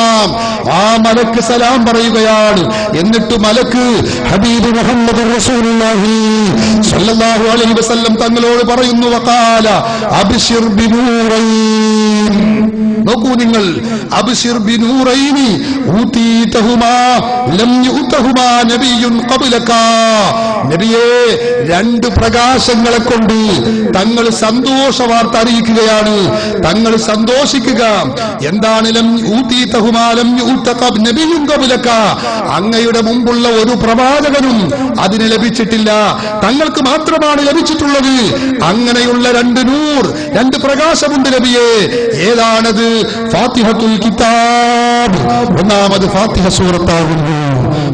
ആ മലക്ക് സലാം പറയുകയാണ്. എന്നിട്ട് മലക്ക് ഹബീബ് മുഹമ്മദ് റസൂലുള്ളാഹി സ്വല്ലല്ലാഹു അലൈഹി വസല്ലം തങ്ങളോട് പറയുന്നു, വഖാല അബ്ശിർ ബിനൂറൈൻ, നോക്കൂ നിങ്ങൾ, അബ്ശിർ ബിനൂറൈനി ഊതീതഹുമാ ലം യുതഹുമാ നബിയ്യുൻ ഖബ്ലക, നബിയേ രണ്ട് പ്രകാശങ്ങളെ കൊണ്ട് തങ്ങൾ സന്തോഷ വാർത്ത അറിയിക്കുകയാണ്. തങ്ങൾ സന്തോഷിക്കുക. എന്താണ് ലം ഊതീതഹുമാ ലം യുതഖ നബിയ്യുൻ ഖബ്ലക, അങ്ങയുടെ മുമ്പുള്ള ഒരു പ്രവാചകനും അതിന് ലഭിച്ചിട്ടില്ല, തങ്ങൾക്ക് മാത്രമാണ് ലഭിച്ചിട്ടുള്ളത്. അങ്ങനെയുള്ള രണ്ട് നൂർ, രണ്ട് പ്രകാശമുണ്ട് നബിയേ. ഏതാണത്? ഫാത്തിഹത്തുൽ കിതാബ്, ഒന്നാമത് ഫാത്തിഹ സൂറത്താകുന്നു.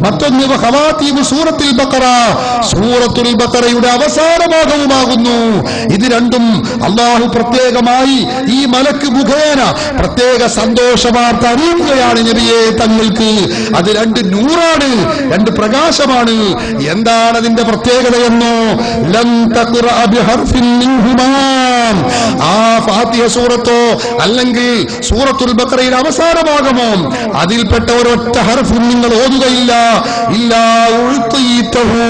മറ്റൊന്ന് ഖവാതീമു സൂറത്തുൽ ബഖറ, സൂറത്തുൽ ബഖറയുടെ അവസാന ഭാഗവുമാകുന്നു. ഇത് രണ്ടും അല്ലാഹു പ്രത്യേകമായി ഈ മലക്ക് മുഖേന പ്രത്യേക സന്തോഷ വാർത്ത അറിയിക്കുകയാണ് നബിയെ തങ്ങൾക്ക്. അത് രണ്ട് നൂറാണ്, രണ്ട് പ്രകാശമാണ്. എന്താണ് അതിന്റെ പ്രത്യേകതയെന്നോ? ലം തഖറഅ ബിഹർഫിൻ മിൻഹുമാ, ആ ഫാത്തിഹ സൂറത്തോ അല്ലെങ്കിൽ സൂറത്തുൽ ബഖറയുടെ അവസാന ഭാഗമോ അതിൽപ്പെട്ട ഒരൊറ്റ ഹർഫും നിങ്ങൾ ഓതുകയില്ല. ഇല്ലാ ഉഴ്തീതഹു,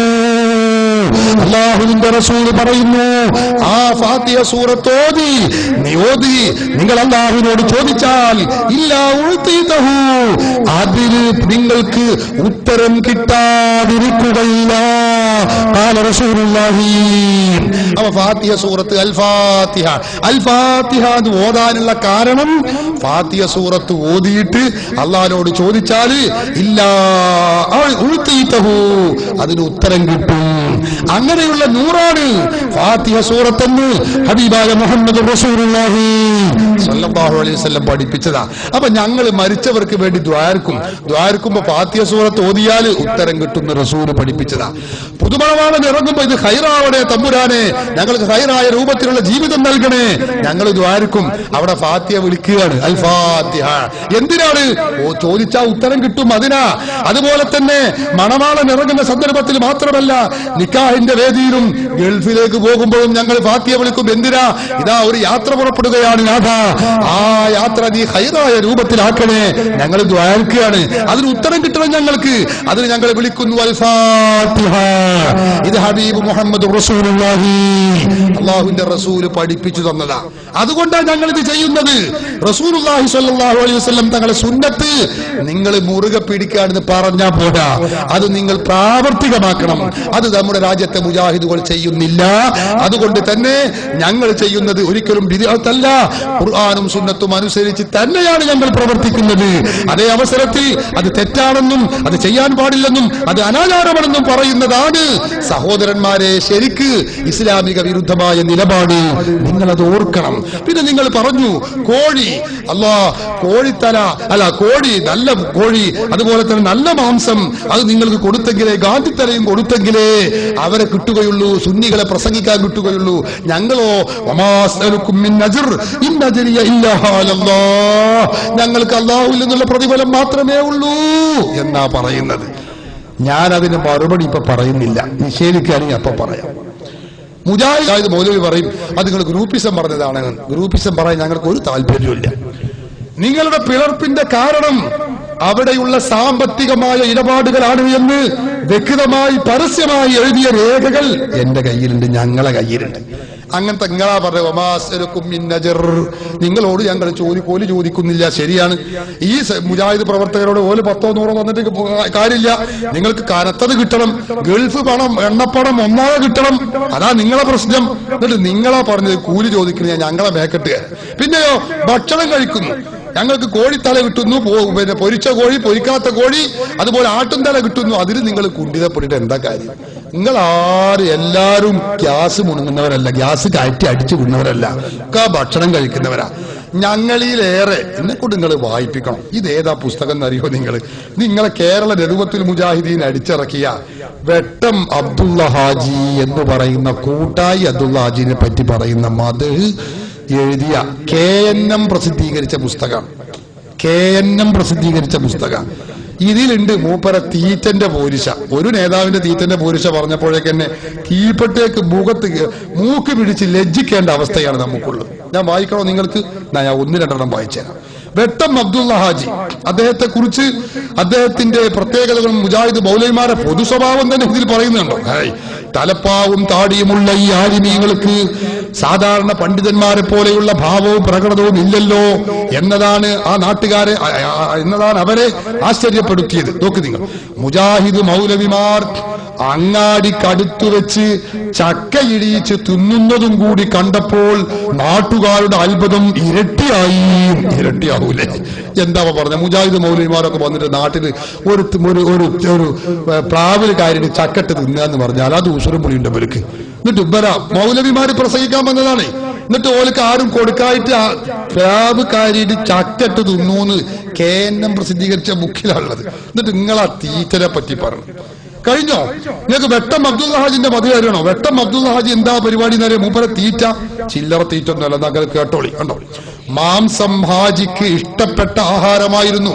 അല്ലാഹുവിന്റെ റസൂൽ പറയുന്നു, ആ ഫാത്തിഹ സൂറത്ത് ഓതി നിങ്ങൾ അല്ലാഹുവിനോട് ചോദിച്ചാൽ ഇല്ലാ ഉഴ്തീതഹു, അതിന് നിങ്ങൾക്ക് ഉത്തരം കിട്ടാതിരിക്കുകയില്ല. ഖാല റസൂലുള്ളാഹി, അവ ഫാത്തിഹ സൂറത്ത് അൽ ഫാത്തിഹ, അൽ ഫാത്തിഹ എന്ന് ഓതാനുള്ള കാരണം, ഫാത്തിഹ സൂറത്ത് ഓതിയിട്ട് അല്ലാഹുവിനോട് ചോദിച്ചാൽ ഇല്ലാ ഉഴ്തീതഹു, അതിന് ഉത്തരം കിട്ടും. അങ്ങനെയുള്ള നൂറാണ് ഫാത്തിഹ സൂറത്തെന്ന് ഹബീബായ മുഹമ്മദ് റസൂലുള്ളാഹി സ്വല്ലല്ലാഹു അലൈഹി വസല്ലം പഠിപ്പിച്ചതാ. അപ്പൊ ഞങ്ങൾ മരിച്ചവർക്ക് വേണ്ടി ദ്വാരക്കുമ്പോ ഫാത്തിഹ സൂറത്ത് ഓതിയാൽ ഉത്തരം കിട്ടുന്ന റസൂല് പഠിപ്പിച്ചതാ. പുതുമണവാളൻ ഇറങ്ങുമ്പോ ഇത് ഖൈറാവണേ തമ്പുരാനെ, ഞങ്ങൾക്ക് ഖൈറായ രൂപത്തിലുള്ള ജീവിതം നൽകണേ, ഞങ്ങൾ ദ്വാരക്കും. അവിടെ ഫാത്തിഹ വിളിക്കുകയാണ്, അൽ ഫാത്തിഹ. എന്തിനാണ്? ചോദിച്ചാൽ ഉത്തരം കിട്ടും, അതിനാ. അതുപോലെ തന്നെ മണവാളൻ ഇറങ്ങുന്ന സന്ദർഭത്തിൽ മാത്രമല്ല, നിക്കാഹിന്റെ വേദിയിലും ഗൾഫിലേക്ക് പോകുമ്പോഴും ഞങ്ങൾ ഫാത്തിഹ വിളിക്കും. എന്തിനാ? ഇതാ ഒരു യാത്ര പുറപ്പെടുകയാണ് നാഥ, ആ യാത്ര നീ ഖൈറായ രൂപത്തിലാക്കണേ, ഞങ്ങൾ ദ്വാരക്കുകയാണ്. അതിന് ഉത്തരം കിട്ടണം ഞങ്ങൾക്ക്, അതിന് ഞങ്ങൾ വിളിക്കുന്നു അൽ ഫാത്തിഹ. ഇത് ഹബീബ് മുഹമ്മദ് റസൂലുള്ളാഹി, അല്ലാഹുവിന്റെ റസൂല് പഠിപ്പിച്ചു തന്നതാ. അതുകൊണ്ടാണ് ഞങ്ങൾ ഇത് ചെയ്യുന്നത്. റസൂലുള്ളാഹി സ്വല്ലല്ലാഹു അലൈഹി വസല്ലം തങ്ങളുടെ സുന്നത്ത് നിങ്ങൾ മുറുകെ പിടിക്കാണെന്ന് പറഞ്ഞാ പോരാ, അത് നിങ്ങൾ പ്രാവർത്തികമാക്കണം. അത് നമ്മുടെ രാജ്യത്തെ മുജാഹിദുകൾ ചെയ്യുന്നില്ല. അതുകൊണ്ട് തന്നെ ഞങ്ങൾ ചെയ്യുന്നത് ഒരിക്കലും ബിദ്അത്തല്ല, ഖുർആനും സുന്നത്തും അനുസരിച്ച് തന്നെയാണ് ഞങ്ങൾ പ്രവർത്തിക്കുന്നത്. അതേ അവസരത്തിൽ അത് തെറ്റാണെന്നും അത് ചെയ്യാൻ പാടില്ലെന്നും അത് അനാചാരമാണെന്നും പറയുന്നതാണ് സഹോദരന്മാരെ ശരിക്ക് ഇസ്ലാമിക വിരുദ്ധമായ നിലപാട്. നിങ്ങളത് ഓർക്കണം. പിന്നെ നിങ്ങൾ പറഞ്ഞു കോഴി, കോഴിത്തല അല്ല, കോഴി നല്ല കോഴി, അതുപോലെ തന്നെ നല്ല മാംസം അത് നിങ്ങൾക്ക് കൊടുത്തെങ്കിലേ, ഗാന്ധിത്തലയും കൊടുത്തെങ്കിലേ അവരെ കിട്ടുകയുള്ളൂ, സുന്നികളെ പ്രസംഗിക്കാൻ കിട്ടുകയുള്ളൂ. ഞങ്ങളോ ഞങ്ങൾക്ക് അല്ലാഹുവിൽ നിന്നുള്ള പ്രതിഫലം മാത്രമേ ഉള്ളൂ എന്നാ പറയുന്നത്. ഞാൻ അതിന് മറുപടി ഇപ്പൊ പറയുന്നില്ല, നിഷേധിക്കുകയാണെങ്കിൽ അപ്പൊ പറയാം. മുജാഹിദ് മൗലവി പറയും അത് നിങ്ങൾ ഗ്രൂപ്പിസം പറഞ്ഞതാണ്. ഗ്രൂപ്പിസം പറയാൻ ഞങ്ങൾക്ക് ഒരു താല്പര്യമില്ല. നിങ്ങളുടെ പിളർപ്പിന്റെ കാരണം അവിടെയുള്ള സാമ്പത്തികമായ ഇടപാടുകളാണ് എന്ന് വ്യക്തമായി പരസ്യമായി എഴുതിയ രേഖകൾ എന്റെ കയ്യിലുണ്ട്, ഞങ്ങളെ കയ്യിലുണ്ട്. അങ്ങനത്തെ നിങ്ങളാ പറഞ്ഞ നിങ്ങളോട് ഞങ്ങൾ കൂലി ചോദിക്കുന്നില്ല. ശരിയാണ്. ഈ മുജാഹിദ് പ്രവർത്തകരോട് ഓല് 10 100 തന്നിട്ട് കാര്യമില്ല. നിങ്ങൾക്ക് കനത്തത് കിട്ടണം, ഗൾഫ് പണം എണ്ണപ്പണം ഒന്നാകെ കിട്ടണം, അതാ നിങ്ങളെ പ്രശ്നം. എന്നിട്ട് നിങ്ങളാ പറഞ്ഞത് കൂലി ചോദിക്കുന്നത് ഞങ്ങളെ മേക്കെട്ടുകാർ. പിന്നെയോ ഭക്ഷണം കഴിക്കുന്നു, ഞങ്ങൾക്ക് കോഴിത്തല കിട്ടുന്നു, പിന്നെ പൊരിച്ച കോഴി, പൊരിക്കാത്ത കോഴി, അതുപോലെ ആട്ടുംതല കിട്ടുന്നു. അതിന് നിങ്ങൾ കുണ്ഠിതപ്പെട്ടിട്ട് എന്താ കാര്യം? നിങ്ങൾ എല്ലാരും ഗ്യാസ് മുണങ്ങുന്നവരല്ല, ഗ്യാസ് കയറ്റി അടിച്ചു വിടുന്നവരല്ല, ഒക്കെ ഭക്ഷണം കഴിക്കുന്നവരാ. ഞങ്ങളിലേറെ എന്നെക്കൊണ്ട് നിങ്ങൾ വായിപ്പിക്കണം. ഇതേതാ പുസ്തകം എന്നറിയോ നിങ്ങളെ കേരള രഘുവത്തുൽ മുജാഹിദീൻ അടിച്ചിറക്കിയ വെട്ടം അബ്ദുള്ള ഹാജി എന്ന് പറയുന്ന കൂട്ടായി അബ്ദുള്ള ഹാജിനെ പറ്റി പറയുന്ന മത് എഴുതിയ KNM പ്രസിദ്ധീകരിച്ച പുസ്തകം. ഇതിലുണ്ട് മൂപ്പര തീറ്റന്റെ പോരിശ. ഒരു നേതാവിന്റെ തീറ്റന്റെ പോരിശ പറഞ്ഞപ്പോഴേക്കെന്നെ കീപ്പട്ടേക്ക് മൂക്ക് പിടിച്ച് ലജ്ജിക്കേണ്ട അവസ്ഥയാണ് നമുക്കുള്ളത്. ഞാൻ വായിക്കണോ നിങ്ങൾക്ക്? ഞാൻ 1-2 വായിച്ചുതരാം. വെട്ടം അബ്ദുള്ള ഹാജി, അദ്ദേഹത്തെ കുറിച്ച് അദ്ദേഹത്തിന്റെ പ്രത്യേകതകളും മുജാഹിദ് മൗലവിമാരെ പൊതു സ്വഭാവം തന്നെ ഇതിൽ പറയുന്നുണ്ടോ? തലപ്പാവും താടിയുമുള്ള ഈ ആലിമീങ്ങൾക്ക് സാധാരണ പണ്ഡിതന്മാരെ പോലെയുള്ള ഭാവവും പ്രകടനവും ഇല്ലല്ലോ എന്നതാണ് അവരെ ആശ്ചര്യപ്പെടുത്തിയത്. നോക്ക് നിങ്ങൾ, മുജാഹിദ് മൗലവിമാർ അങ്ങാടിക്കടുത്തു വെച്ച് ചക്കയിടിച്ച് തിന്നുന്നതും കൂടി കണ്ടപ്പോൾ നാട്ടുകാരുടെ അത്ഭുതം ഇരട്ടിയാവൂലേ? എന്താ പറഞ്ഞ? മുജാഹിദ് മൗലവിമാരൊക്കെ വന്നിട്ട് നാട്ടിൽ ഒരു പ്രാവിൽ കാര്യന് ചക്കട്ട് തിന്നുക എന്ന് പറഞ്ഞാൽ അത് ഉസുറും പുളിയുണ്ട് ഇവർക്ക്. എന്നിട്ട് മൗലവിമാര് പ്രസംഗിക്കാൻ വന്നതാണ്. എന്നിട്ട് ഓൾക്ക് ആരും കൊടുക്കായിട്ട് പ്രാവ് കാര്യമായിട്ട് ചക്കട്ട് തിന്നൂന്ന് KNM പ്രസിദ്ധീകരിച്ച ബുക്കിലാണുള്ളത്. എന്നിട്ട് നിങ്ങളാ തീറ്റനെ പറ്റി പറഞ്ഞു കഴിഞ്ഞോ? നിങ്ങൾക്ക് വെട്ടം അബ്ദുള്ള ഹാജിന്റെ മതി അറിയണോ? വെട്ടം അബ്ദുള്ള ഹാജി എന്താ പരിപാടി എന്നറിയാം? മൂപ്പര തീറ്റ ചില്ലറ തീറ്റ ഒന്നുമല്ല. നിങ്ങൾ കേട്ടോളി. കണ്ടോ, മാംസം ഹാജിക്ക് ഇഷ്ടപ്പെട്ട ആഹാരമായിരുന്നു.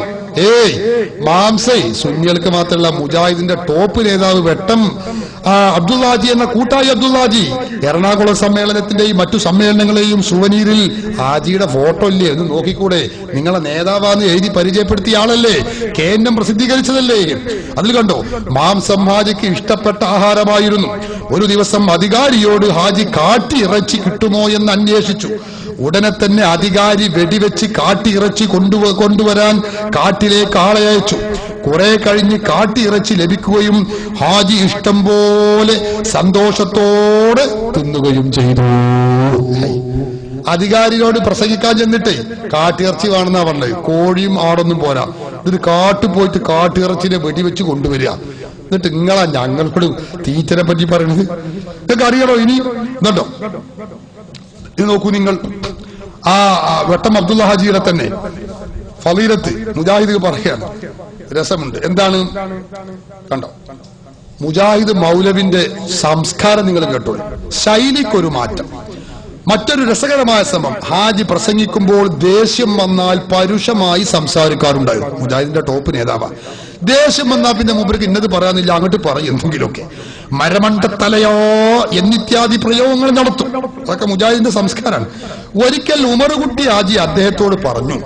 മാംസേ സുന്നികൾക്ക് മാത്രമല്ല, മുജാഹിദിന്റെ ടോപ്പ് നേതാവ് വെട്ടം അബ്ദുള്ള ഹാജി എന്ന കൂട്ടായി അബ്ദുള്ള ഹാജി എറണാകുളം സമ്മേളനത്തിന്റെയും മറ്റു സമ്മേളനങ്ങളെയും സുവനീരിൽ ഹാജിയുടെ ഫോട്ടോ ഇല്ലേ എന്ന് നോക്കിക്കൂടെ? നിങ്ങളെ നേതാവാന്ന് എഴുതി പരിചയപ്പെടുത്തിയ ആളല്ലേ, KNM പ്രസിദ്ധീകരിച്ചതല്ലേ? അതിൽ കണ്ടോ, മാംസം ഹാജിക്ക് ഇഷ്ടപ്പെട്ട ആഹാരമായിരുന്നു. ഒരു ദിവസം അധികാരിയോട് ഹാജി കാട്ടിയിറച്ചി കിട്ടുമോ എന്ന് അന്വേഷിച്ചു. ഉടനെ തന്നെ അധികാരി വെടിവെച്ച് കാട്ടിയിറച്ചി കൊണ്ടുവരാൻ കാട്ടിലേക്ക് ആളെ അയച്ചു. കുറെ കഴിഞ്ഞ് കാട്ടിയിറച്ചി ലഭിക്കുകയും ഹാജി ഇഷ്ടം പോലെ സന്തോഷത്തോടെ തിന്നുകയും ചെയ്തു. അധികാരിയോട് പ്രസംഗിക്കാൻ ചെന്നിട്ടേ കാട്ടിയിറച്ചി വേണമെന്നാ പറഞ്ഞത്. കോഴിയും ആടൊന്നും പോരാ, ഇതിന് കാട്ടു പോയിട്ട് കാട്ടിയിറച്ചിനെ വെടിവെച്ച് കൊണ്ടുവരിക. എന്നിട്ട് ഞങ്ങളോട് തീറ്റനെ പറ്റി പറയണത് നിങ്ങൾക്ക് അറിയണോ? ഇനി എന്നുണ്ടോ? ഇത് നോക്കൂ നിങ്ങൾ, വെട്ടം അബ്ദുള്ള ഹാജിയുടെ തന്നെ ഫളീലത്ത് മുജാഹിദ് പറയാണ്. രസമുണ്ട്. എന്താണ് കണ്ടോ? മുജാഹിദ് മൗലവിന്റെ സംസ്കാരം നിങ്ങൾ കേട്ടോളൂ. ശൈലിക്കൊരു മാറ്റം. മറ്റൊരു രസകരമായ സംഭവം, ഹാജി പ്രസംഗിക്കുമ്പോൾ ദേഷ്യം വന്നാൽ പരുഷമായി സംസാരിക്കാറുണ്ടായിരുന്നു. മുജാഹിദിന്റെ ടോപ്പ് നേതാവാണ്. ദേഷ്യം വന്നാൽ പിന്നെ മൂപ്പർക്ക് ഇന്നത് പറയാനില്ല, അങ്ങോട്ട് പറയും എന്തെങ്കിലുമൊക്കെ. മരമണ്ടത്തലയോ എന്നിത്യാദി പ്രയോഗങ്ങൾ നടത്തും. അതൊക്കെ മുജാഹിദിന്റെ സംസ്കാരമാണ്. ഒരിക്കൽ ഉമറുകുട്ടി ഹാജി അദ്ദേഹത്തോട് പറഞ്ഞു,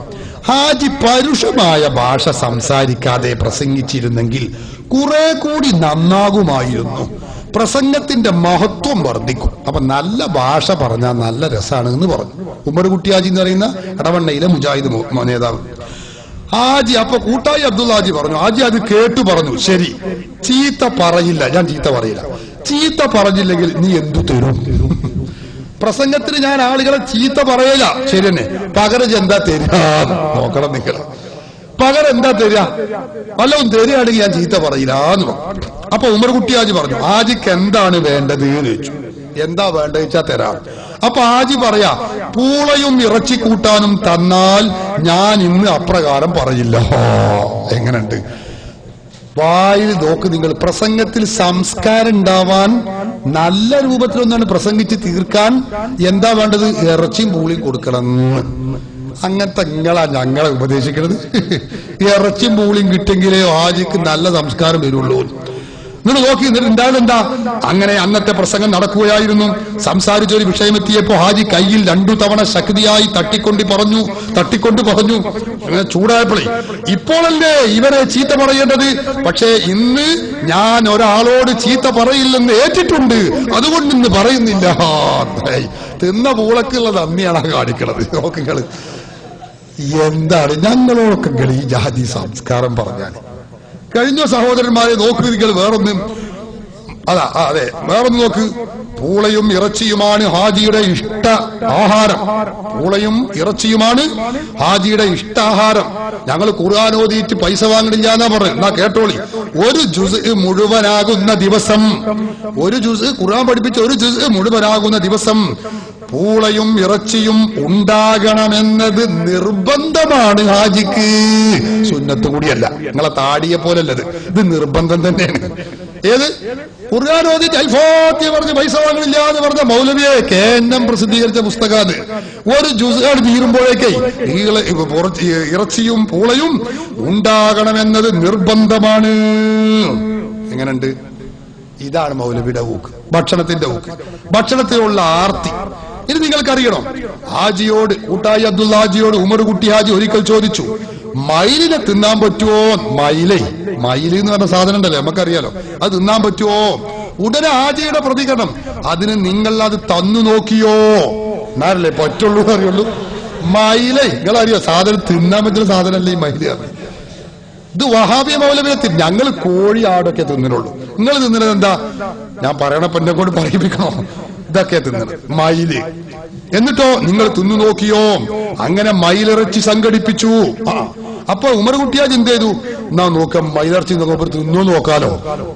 ഹാജി പരുഷമായ ഭാഷ സംസാരിക്കാതെ പ്രസംഗിച്ചിരുന്നെങ്കിൽ കുറെ കൂടി നന്നാകുമായിരുന്നു. പ്രസംഗത്തിന്റെ മഹത്വം വർദ്ധിക്കും. അപ്പൊ നല്ല ഭാഷ പറഞ്ഞാൽ നല്ല രസാണ് എന്ന് പറഞ്ഞു ഉമറുകുട്ടി ഹാജി എന്ന് പറയുന്ന ഇടവണ്ണയിലെ മുജാഹിദ് നേതാവ്. ഹാജി അപ്പൊ കൂട്ടായി അബ്ദുള്ള ഹാജി പറഞ്ഞു. ഹാജി അത് കേട്ടു പറഞ്ഞു, ശരി ചീത്ത പറയില്ല, ഞാൻ ചീത്ത പറയില്ല. ചീത്ത പറഞ്ഞില്ലെങ്കിൽ നീ എന്തു തരും? പ്രസംഗത്തിന് ഞാൻ ആളുകളെ ചീത്ത പറയില്ല, ശരി തന്നെ. പകരം എന്താ തരിക നോക്കണം നിങ്ങൾ. പകരം എന്താ തരിക? വല്ലതും തരികയാണെങ്കിൽ ഞാൻ ചീത്ത പറയില്ല എന്ന് പറഞ്ഞു. അപ്പൊ ഉമറുകുട്ടി ഹാജി പറഞ്ഞു, ഹാജിക്ക് എന്താണ് വേണ്ടത് എന്ന് ചോദിച്ചു. എന്താ വേണ്ടത് വെച്ചാ തരാം. അപ്പൊ ഹാജി പറയാ, പൂളയും ഇറച്ചി കൂട്ടാനും തന്നാൽ ഞാൻ ഇന്ന് അപ്രകാരം പറയില്ല. എങ്ങനെയുണ്ട്? വായിൽ നോക്ക് നിങ്ങൾ. പ്രസംഗത്തിൽ സംസ്കാരം ഉണ്ടാവാൻ, നല്ല രൂപത്തിലൊന്നാണ് പ്രസംഗിച്ച് തീർക്കാൻ എന്താ വേണ്ടത്? ഇറച്ചിയും പൂളിയും കൊടുക്കണം. അങ്ങനത്തെ ഞങ്ങളെ ഉപദേശിക്കുന്നത്. ഇറച്ചിയും പൂളിയും കിട്ടിയെങ്കിലേ ഹാജിക്ക് നല്ല സംസ്കാരം വരുള്ളൂ. നിങ്ങൾ നോക്കി. എന്നിട്ട് എന്താ? അങ്ങനെ അന്നത്തെ പ്രസംഗം നടക്കുകയായിരുന്നു. സംസാരിച്ചൊരു വിഷയമെത്തിയപ്പോ ഹാജി കയ്യിൽ 2 തവണ ശക്തിയായി തട്ടിക്കൊണ്ട് പറഞ്ഞു. അങ്ങനെ ചൂടായപ്പോഴേ, ഇപ്പോഴല്ലേ ഇവരെ ചീത്ത പറയേണ്ടത്, പക്ഷേ ഇന്ന് ഞാൻ ഒരാളോട് ചീത്ത പറയില്ലെന്ന് ഏറ്റിട്ടുണ്ട്, അതുകൊണ്ട് ഇന്ന് പറയുന്നില്ല. തിന്ന പൂളക്കുള്ള നന്ദിയാണ് കാണിക്കണത്. നോക്കുകള് എന്താണ് ഞങ്ങളോടൊക്കെ ഈ ജാതി സംസ്കാരം പറഞ്ഞാൽ കഴിഞ്ഞ സഹോദരന്മാരെ നോക്ക് നിങ്ങൾ. വേറൊന്നും അതെ വേറൊന്ന് നോക്ക്. പൂളയും ഇറച്ചിയുമാണ് ഹാജിയുടെ ഇഷ്ട ആഹാരം. പൂളയും ഇറച്ചിയുമാണ് ഹാജിയുടെ ഇഷ്ടാഹാരം. ഞങ്ങൾ ഖുർആൻ ഓതിയിട്ട് പൈസ വാങ്ങണില്ല എന്നാ പറഞ്ഞു. എന്നാ കേട്ടോളി. ഒരു ജുസ് മുഴുവനാകുന്ന ദിവസം, ഒരു ജുസ് ഖുർആൻ പഠിപ്പിച്ച ഒരു ജുസ് മുഴുവനാകുന്ന ദിവസം പൂളയും ഇറച്ചിയും ഉണ്ടാകണമെന്നത് നിർബന്ധമാണ് ഹാജിക്ക്. സുന്നത്ത് കൂടിയല്ല, നിങ്ങളെ താടിയെ പോലല്ലത്, ഇത് നിർബന്ധം തന്നെയാണ്. ഏത് ഖുർആൻ ഓതി അൽഫാത്തിഹ പറഞ്ഞ് പൈസ വാങ്ങണില്ല എന്ന് പറഞ്ഞ മൗലവിയെ കേന്ദ്രം പ്രസിദ്ധീകരിച്ച പുസ്തകം അത്. ഒരു ജുസ്ആണ് തീരുമ്പോഴേക്കേ ഇറച്ചിയും പൂളയും ഉണ്ടാകണമെന്നത് നിർബന്ധമാണ്. എങ്ങനെയുണ്ട്? ഇതാണ് മൗലവിയുടെ ഊക്ക്, ഭക്ഷണത്തിന്റെ ഊക്ക്, ഭക്ഷണത്തിലുള്ള ആർത്തി. ഇത് നിങ്ങൾക്കറിയണം. ഹാജിയോട്, കൂട്ടായി അബ്ദുള്ള ഹാജിയോട് ഉമർ കുട്ടി ഹാജി ഒരിക്കൽ ചോദിച്ചു, മയിലിനെ തിന്നാൻ പറ്റുമോ? മയില് എന്ന് പറഞ്ഞ സാധനം ഉണ്ടല്ലേ, നമുക്കറിയാലോ, അത് തിന്നാൻ പറ്റുമോ? ഉടനെ ഹാജിയുടെ പ്രതികരണം, അതിന് നിങ്ങൾ അത് തന്നു നോക്കിയോ? എന്നാലല്ലേ പറ്റുള്ളൂ അറിയുള്ളൂ. മയിലേ നിങ്ങളറിയോ, സാധനം തിന്നാൻ പറ്റുന്ന സാധനമല്ലേ ഈ മയില്. ഇത് വഹാബിയ മൗലവിയെ ഞങ്ങൾ കോഴി ആടൊക്കെ തിന്നിനുള്ളൂ. നിങ്ങൾ തിന്നുന്നത് എന്താ? ഞാൻ പറയണപ്പോ എന്നെ കൊണ്ട് പറയിപ്പിക്കണോ? ഇതൊക്കെ തിന്നത് മയില്. എന്നിട്ടോ നിങ്ങൾ തിന്നു നോക്കിയോ? അങ്ങനെ മയിലിറച്ചി സംഘടിപ്പിച്ചു. അപ്പൊ ഉമർ കുട്ടിയാജ് എന്ത് ചെയ്തു? എന്നാ നോക്കാം, മയിലിറച്ചി തിന്നു നോക്കാലോ,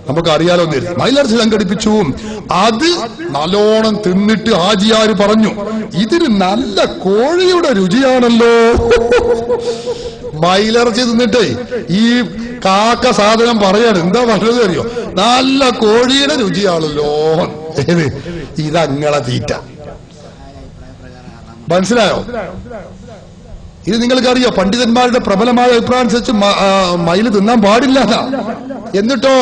നമുക്ക് അറിയാലോ. മയിലിറച്ചി സംഘടിപ്പിച്ചു. അത് നല്ലോണം തിന്നിട്ട് ഹാജിയാര് പറഞ്ഞു, ഇതിന് നല്ല കോഴിയുടെ രുചിയാണല്ലോ. മയിലിറച്ചി തിന്നിട്ടേ ഈ കാക്ക സാധനം പറയാണ്, എന്താ പറഞ്ഞത് അറിയോ? നല്ല കോഴിയുടെ രുചിയാണല്ലോ. ഏത്? ഇതങ്ങളെ തീറ്റ. മനസ്സിലായോ? ഇത് നിങ്ങൾക്കറിയോ? പണ്ഡിതന്മാരുടെ പ്രബലമായ അഭിപ്രായം അനുസരിച്ച് മയില് തിന്നാൻ പാടില്ല. എന്നിട്ടോ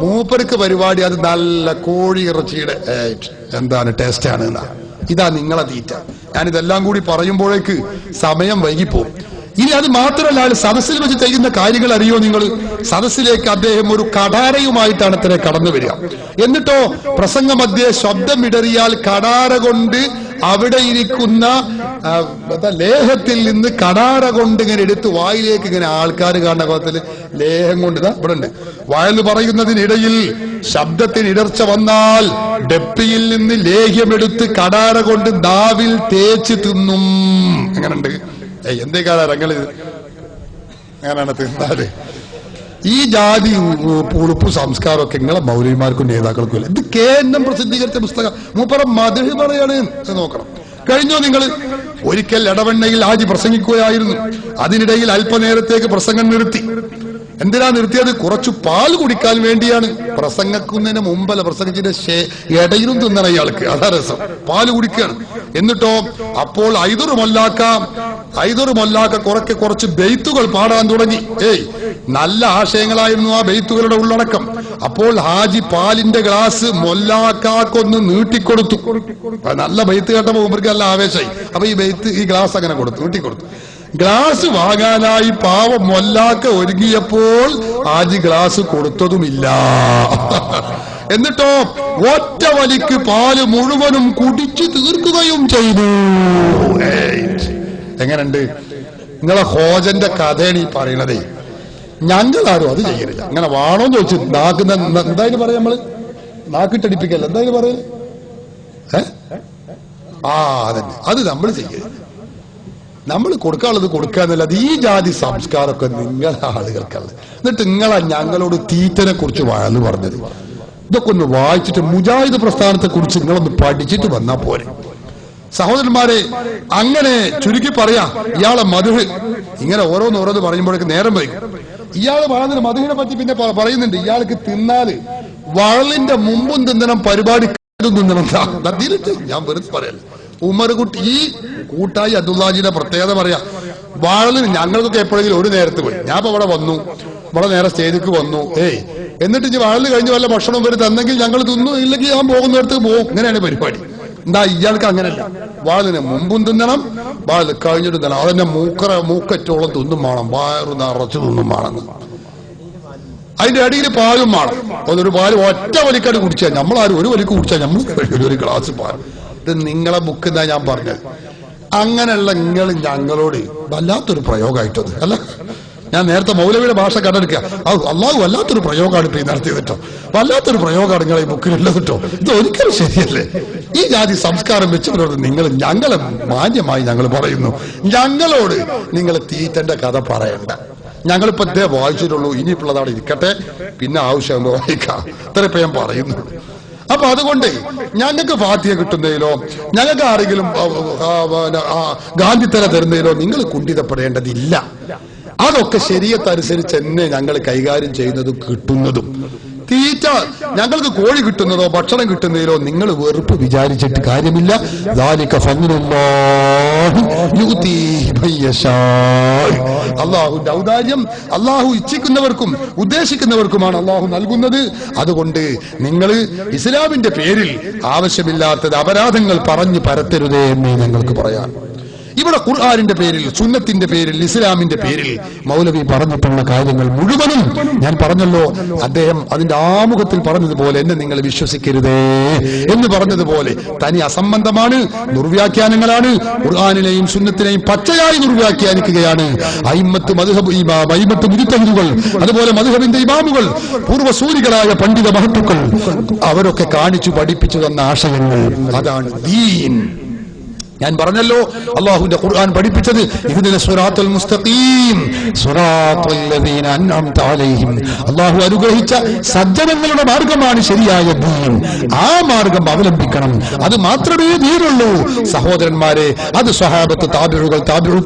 മൂപ്പർക്ക് പരിപാടി അത് നല്ല കോഴി ഇറച്ചിയുടെ എന്താണ് ടേസ്റ്റാണ്. ഇതാ നിങ്ങളെ തീറ്റ. ഞാനിതെല്ലാം കൂടി പറയുമ്പോഴേക്ക് സമയം വൈകിപ്പോകും. ഇനി അത് മാത്രമല്ല, സദസ്സിൽ വെച്ച് ചെയ്യുന്ന കാര്യങ്ങൾ അറിയോ നിങ്ങൾ? സദസ്സിലേക്ക് അദ്ദേഹം ഒരു കടാരയുമായിട്ടാണ് അത്ര കടന്നു വരിക. എന്നിട്ടോ പ്രസംഗമധ്യേ ശബ്ദമിടറിയാൽ കടാര കൊണ്ട് അവിടെ ഇരിക്കുന്ന ലേഹത്തിൽ നിന്ന് കടാര കൊണ്ട് ഇങ്ങനെ എടുത്ത് വായിലേക്ക് ഇങ്ങനെ ആൾക്കാർ കാണുന്ന കോലത്തിൽ ലേഹം കൊണ്ട് ഇവിടെ ഉണ്ട്. വയല് പറയുന്നതിനിടയിൽ ശബ്ദത്തിന് ഇടർച്ച വന്നാൽ ഡപ്പിയിൽ നിന്ന് ലേഹ്യമെടുത്ത് കടാര കൊണ്ട് നാവിൽ തേച്ച് തിന്നും. എങ്ങനെയുണ്ട്? എന്തേക്കാളാ രങ്ങളിത് അങ്ങനെയാണ് തിന്നാല്. ഈ ജാതി പുളുപ്പ് സംസ്കാരമൊക്കെ നിങ്ങളെ മൗലവിമാർക്കും നേതാക്കൾക്കും ഇല്ല. ഇത് കേന്ദ്രം പ്രസിദ്ധീകരിച്ച പുസ്തകം. മൂപ്പറ മദ്ഹ് പറയാണ് നോക്കണം. കഴിഞ്ഞോ നിങ്ങൾ? ഒരിക്കൽ എടവണ്ണയിൽ ഹാജി പ്രസംഗിക്കുകയായിരുന്നു. അതിനിടയിൽ അല്പനേരത്തേക്ക് പ്രസംഗം നിർത്തി. എന്തിനാ നിർത്തിയത്? കുറച്ചു പാൽ കുടിക്കാൻ വേണ്ടിയാണ്. പ്രസംഗിക്കുന്നതിന് മുമ്പല്ല, പ്രസംഗിച്ചിട്ട് ഇടയിലും തിന്നണ ഇയാൾക്ക്. അതാ രസം. പാല് കുടിക്കുകയാണ്. എന്നിട്ടോ അപ്പോൾ ഐദുർ മൊല്ലാക്ക കുറച്ച് ബെയ്ത്തുകൾ പാടാൻ തുടങ്ങി. നല്ല ആശയങ്ങളായിരുന്നു ആ ബെയ്ത്തുകളുടെ ഉള്ളടക്കം. അപ്പോൾ ഹാജി പാലിന്റെ ഗ്ലാസ് മൊല്ലാക്കൊന്ന് നീട്ടിക്കൊടുത്തു. നല്ല ബെയ്ത്ത് കേട്ടപ്പോ ഇവർക്ക് നല്ല ആവേശമായി. അപ്പൊ ഈ ഗ്ലാസ് അങ്ങനെ നീട്ടിക്കൊടുത്തു. ഗ്ലാസ് വാങ്ങാനായി പാവം മൊല്ലാക്ക ഒരുങ്ങിയപ്പോൾ ഹാജി ഗ്ലാസ് കൊടുത്തതുമില്ല. എന്നിട്ടോ ഒറ്റ വലിക്ക് പാല് മുഴുവനും കുടിച്ചു തീർക്കുകയും ചെയ്തു. എങ്ങനെയുണ്ട്? നിങ്ങളെ ഹോജന്റെ കഥയാണ് ഈ പറയണതേ. ഞങ്ങളാരും അത് ചെയ്യണില്ല. അങ്ങനെ വേണോന്ന് ചോദിച്ചു നാക്കുന്ന എന്തായാലും പറയാം, നമ്മള് നാക്കിട്ടടിപ്പിക്കല്ല, എന്തായാലും പറയല്. അതന്നെ, അത് നമ്മൾ ചെയ്യരുത്. നമ്മൾ കൊടുക്കാനുള്ളത് കൊടുക്കാന്നല്ലാതെ ഈ ജാതി സംസ്കാരമൊക്കെ നിങ്ങളെ ആളുകൾക്കല്ല. എന്നിട്ട് നിങ്ങളാ ഞങ്ങളോട് തീറ്റനെ കുറിച്ച് വഴന്ന് പറഞ്ഞത്. ഇതൊക്കെ ഒന്ന് വായിച്ചിട്ട് മുജാഹിദ് പ്രസ്ഥാനത്തെ കുറിച്ച് നിങ്ങളൊന്ന് പഠിച്ചിട്ട് വന്നാ പോരെ. സഹോദരന്മാരെ, അങ്ങനെ ചുരുക്കി പറയാ, ഇയാളെ മധുഹ് ഇങ്ങനെ ഓരോന്ന് പറയുമ്പോഴേക്ക് നേരം വൈകും. ഇയാള് പറയുന്നത് മധുഹിനെ പറ്റി പിന്നെ പറയുന്നുണ്ട്. ഇയാൾക്ക് തിന്നാല് വഴലിന്റെ മുമ്പും തിന്നണം, പരിപാടി തിന്നണം. ഞാൻ വെറുതെ പറയല്ല. ഉമർ കുട്ടി ഈ കൂട്ടായി അബ്ദുള്ളാജിയുടെ പ്രത്യേകത പറയാ. വാഴലിന് ഞങ്ങൾക്കൊക്കെ എപ്പോഴെങ്കിലും ഒരു നേരത്ത് പോയി. ഞാൻ ഇപ്പൊ ഇവിടെ വന്നു, ഇവിടെ നേരെ സ്റ്റേജിക്ക് വന്നു. എന്നിട്ട് ഇനി വാഴല് കഴിഞ്ഞ് വല്ല ഭക്ഷണം വരെ തന്നെങ്കിൽ ഞങ്ങൾ തിന്നു, ഇല്ലെങ്കിൽ ഞാൻ പോകുന്നിടത്ത് പോകും. ഇങ്ങനെയാണ് പരിപാടി. എന്താ ഇയാൾക്ക് അങ്ങനെയല്ല. വാഴലിന് മുമ്പും തിന്നണം, വാഴല് കഴിഞ്ഞിട്ട് തിന്നണം. അതെന്നെ മൂക്കറ്റോളം തിന്നും വേണം, വയറു നിറച്ച് തിന്നും വേണം. അതിന്റെ അടിയിൽ പാലും വേണം. അതൊരു പാല് ഒറ്റ വലിക്കാട് കുടിച്ചാൽ, നമ്മളാരും ഒരു വലിക്ക് കുടിച്ചാൽ നമ്മൾ ഒരു ഗ്ലാസ് പാൽ. ഇത് നിങ്ങളെ ബുക്ക് എന്നാ ഞാൻ പറഞ്ഞത്. അങ്ങനെയുള്ള നിങ്ങൾ ഞങ്ങളോട് വല്ലാത്തൊരു പ്രയോഗമായിട്ടത് അല്ല. ഞാൻ നേരത്തെ മൗലവിയുടെ ഭാഷ കണ്ടെടുക്കുക. അള്ളാഹു വല്ലാത്തൊരു പ്രയോഗമാണ് ഇപ്പൊ ഈ നടത്തിയത് കേട്ടോ. വല്ലാത്തൊരു പ്രയോഗമാണ് നിങ്ങളെ ഈ ബുക്കിലുള്ളത് കേട്ടോ. ഇത് ഒരിക്കലും ശരിയല്ലേ. ഈ ജാതി സംസ്കാരം വെച്ചവരോട് ഞങ്ങളെ മാന്യമായി ഞങ്ങൾ പറയുന്നു. ഞങ്ങളോട് നിങ്ങൾ തീറ്റന്റെ കഥ പറയണ്ട. ഞങ്ങളിപ്പോ ഇതേ വായിച്ചിട്ടുള്ളൂ. ഇനിയിപ്പോൾ അവിടെ ഇരിക്കട്ടെ, പിന്നെ ആവശ്യം വായിക്കാം. ഇത്ര ഇപ്പൊ ഞാൻ പറയുന്നു. അപ്പൊ അതുകൊണ്ട് ഞങ്ങൾക്ക് ഫാത്തിഹ കിട്ടുന്നതിലോ ഞങ്ങൾക്ക് ആരെങ്കിലും ഗാന്ധിത്തല തരുന്നതിലോ നിങ്ങൾ കുണ്ഠിതപ്പെടേണ്ടതില്ല. അതൊക്കെ ശരീഅത്തനുസരിച്ച് തന്നെ ഞങ്ങൾ കൈകാര്യം ചെയ്യുന്നതും കിട്ടുന്നതും. തീറ്റ ഞങ്ങൾക്ക് കോഴി കിട്ടുന്നതോ ഭക്ഷണം കിട്ടുന്നതിലോ നിങ്ങൾ വെറുപ്പ് വിചാരിച്ചിട്ട് കാര്യമില്ല. അള്ളാഹുവിന്റെ ഔദാര്യം അള്ളാഹു ഇച്ഛിക്കുന്നവർക്കും ഉദ്ദേശിക്കുന്നവർക്കുമാണ് അള്ളാഹു നൽകുന്നത്. അതുകൊണ്ട് നിങ്ങൾ ഇസ്ലാമിന്റെ പേരിൽ ആവശ്യമില്ലാത്തത് അപരാധങ്ങൾ പറഞ്ഞു പരത്തരുതേ എന്നേ ഞങ്ങൾക്ക് പറയാം. ഇവിടെ ഖുർആനിന്റെ പേരിൽ, സുന്നത്തിന്റെ പേരിൽ, ഇസ്ലാമിന്റെ പേരിൽ മൗലവി പറഞ്ഞിട്ടുള്ള കാര്യങ്ങൾ മുഴുവനും ഞാൻ പറഞ്ഞല്ലോ. അദ്ദേഹം അതിന്റെ ആമുഖത്തിൽ പറഞ്ഞതുപോലെ എന്നെ നിങ്ങൾ വിശ്വസിക്കരുതേ എന്ന് പറഞ്ഞതുപോലെ തനി അസംബന്ധമാണ്, ദുർവ്യാഖ്യാനങ്ങളാണ്. ഖുർആനിനെയും സുന്നത്തിനെയും പച്ചയായി ദുർവ്യാഖ്യാനിക്കുകയാണ് അയിമ്മത്ത് മുജ്തഹിദുകൾ, അതുപോലെ മദ്ഹബിന്റെ ഇമാമുകൾ, പൂർവ്വസൂരികളായ പണ്ഡിത മഹത്തുക്കൾ, അവരൊക്കെ കാണിച്ചു പഠിപ്പിച്ചു തന്ന ആശയങ്ങൾ. അതാണ് ദീൻ. ഞാൻ പറഞ്ഞല്ലോ അല്ലാഹുവിന്റെ ഖുർആൻ പഠിപ്പിച്ചത് ഇഹ്ദിനസ് സിറാത്തുൽ മുസ്തഖീം സിറാത്തുൽ ലദീന അൻഅംത അലൈഹിം, അല്ലാഹു അനുഗ്രഹിച്ച സജ്ജനങ്ങളുടെ മാർഗമാണ് ശരിയായ ദീൻ. ആ മാർഗം അവലംബിക്കണം. അത് മാത്രമേ ദീനുള്ളൂ സഹോദരന്മാരെ. അത് സ്വഹാബത്ത്, താബിഉകൾ,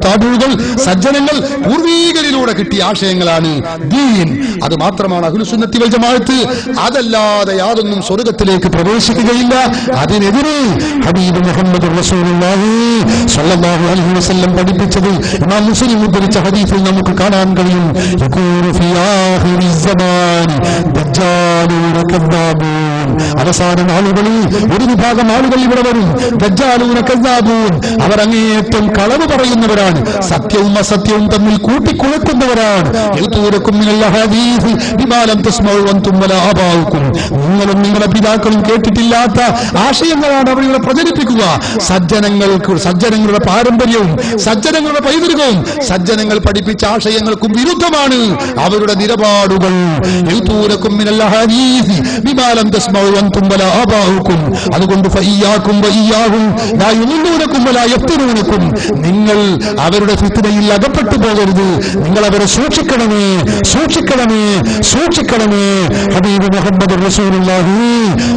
താബിഉകൾ, സജ്ജനങ്ങൾ പൂർവീകരിലൂടെ കിട്ടിയ ആശയങ്ങളാണ് ദീൻ. അത് മാത്രമാണ് അഹ്ലുസ് സുന്നത്തി വൽ ജമാഅത്ത്. അതല്ലാതെ യാതൊന്നും സ്വർഗ്ഗത്തിലേക്ക് പ്രവേശിക്കുകയില്ല. അതിനെതിരെ ഹബീബ് മുഹമ്മദ് റസൂലുള്ളാഹി സല്ലല്ലാഹു അലൈഹി വസല്ലം പഠിപ്പിച്ചത് ഇമാം മുസ്ലിം ഉദ്ധരിച്ച ഹദീസിൽ നമുക്ക് കാണാൻ കഴിയും. യകൂനു ഫീ ആഖിരി സമാൻ ദജ്ജാലൂന കദ്ദാബൂൻ, അവസാന നാളുകളിൽ ഒരു വിഭാഗം ആളുകൾ ഇവിടെ വരും. ദജ്ജാലൂന കദ്ദാബൂൻ, അവർ അങ്ങേയറ്റം കളവ് പറയുന്നവരാണ്, സത്യവും അസത്യവും തമ്മിൽ കൂട്ടിക്കുഴക്കുന്നവരാണ്. യതൂരക്കും മിനൽ ഹദീസ് ബിമാ ലം തസ്മഉ അൻതും വലാ ആബാഉക്കും, നിങ്ങളും നിങ്ങളുടെ പിതാക്കളും കേട്ടിട്ടില്ലാത്ത ആശയങ്ങളാണ് അവർ ഇവിടെ പ്രചരിപ്പിക്കുക. സജ്ജനങ്ങളുടെ പാരമ്പര്യവും സജ്ജനങ്ങളുടെ പൈതൃകവും സജ്ജനങ്ങൾ പഠിപ്പിച്ച ആശയങ്ങൾക്കും വിരുദ്ധമാണ് അവരുടെ നിലപാടുകൾ. അതുകൊണ്ട് നിങ്ങൾ അവരുടെ ഫിത്നയിൽ അകപ്പെട്ടു പോകരുത്. നിങ്ങൾ അവരെ സൂക്ഷിക്കണമേ, സൂക്ഷിക്കണമേ, സൂക്ഷിക്കണമേ. ഹബീബ് മുഹമ്മദ് റസൂലുള്ളാഹി,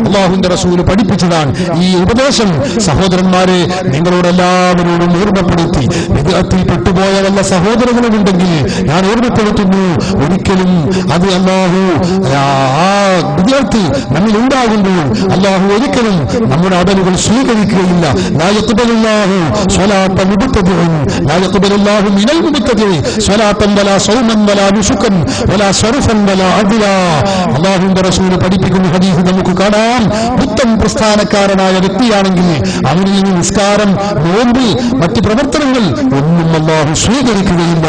അല്ലാഹുവിന്റെ റസൂൽ പഠിപ്പിച്ചതാണ് ഈ ഉപദേശം. സഹോദരന്മാരെ, നിങ്ങളോടെല്ലാവരോടും ഓർമ്മപ്പെടുത്തി. വിദഅത്തിൽ പെട്ടുപോയ വല്ല സഹോദരങ്ങളുമുണ്ടെങ്കിൽ ഞാൻ ഓർമ്മപ്പെടുത്തുന്നു, ഒരിക്കലും അത് അല്ലാഹു വിദഅത്ത് നമ്മിൽ ഉണ്ടാകുമ്പോൾ അല്ലാഹു ഒരിക്കലും നമ്മുടെ അമലുകൾ സ്വീകരിക്കുകയില്ല. ലാ യഖ്ബലുല്ലാഹു സ്വലാത്ത മുബ്തദിഇൻ, ലാ യഖ്ബലുല്ലാഹു മിനൽ മുബ്തദിഇ സ്വലാത്തൻ വലാ സൗമൻ വലാ നുസുകൻ വലാ സർഫൻ വലാ അദ്ല. അല്ലാഹുവിന്റെ റസൂൽ പഠിപ്പിക്കുന്ന ഹദീസ് നമുക്ക് കാണാം. പുത്തൻ പ്രസ്ഥാനക്കാരനായ വ്യക്തിയാണെങ്കിൽ അവനിൽ നിന്ന് നിസ്കാരം, നോമ്പ്, മറ്റ് പ്രവർത്തനങ്ങൾ ഒന്നും അല്ലാഹു സ്വീകരിക്കുകയില്ല.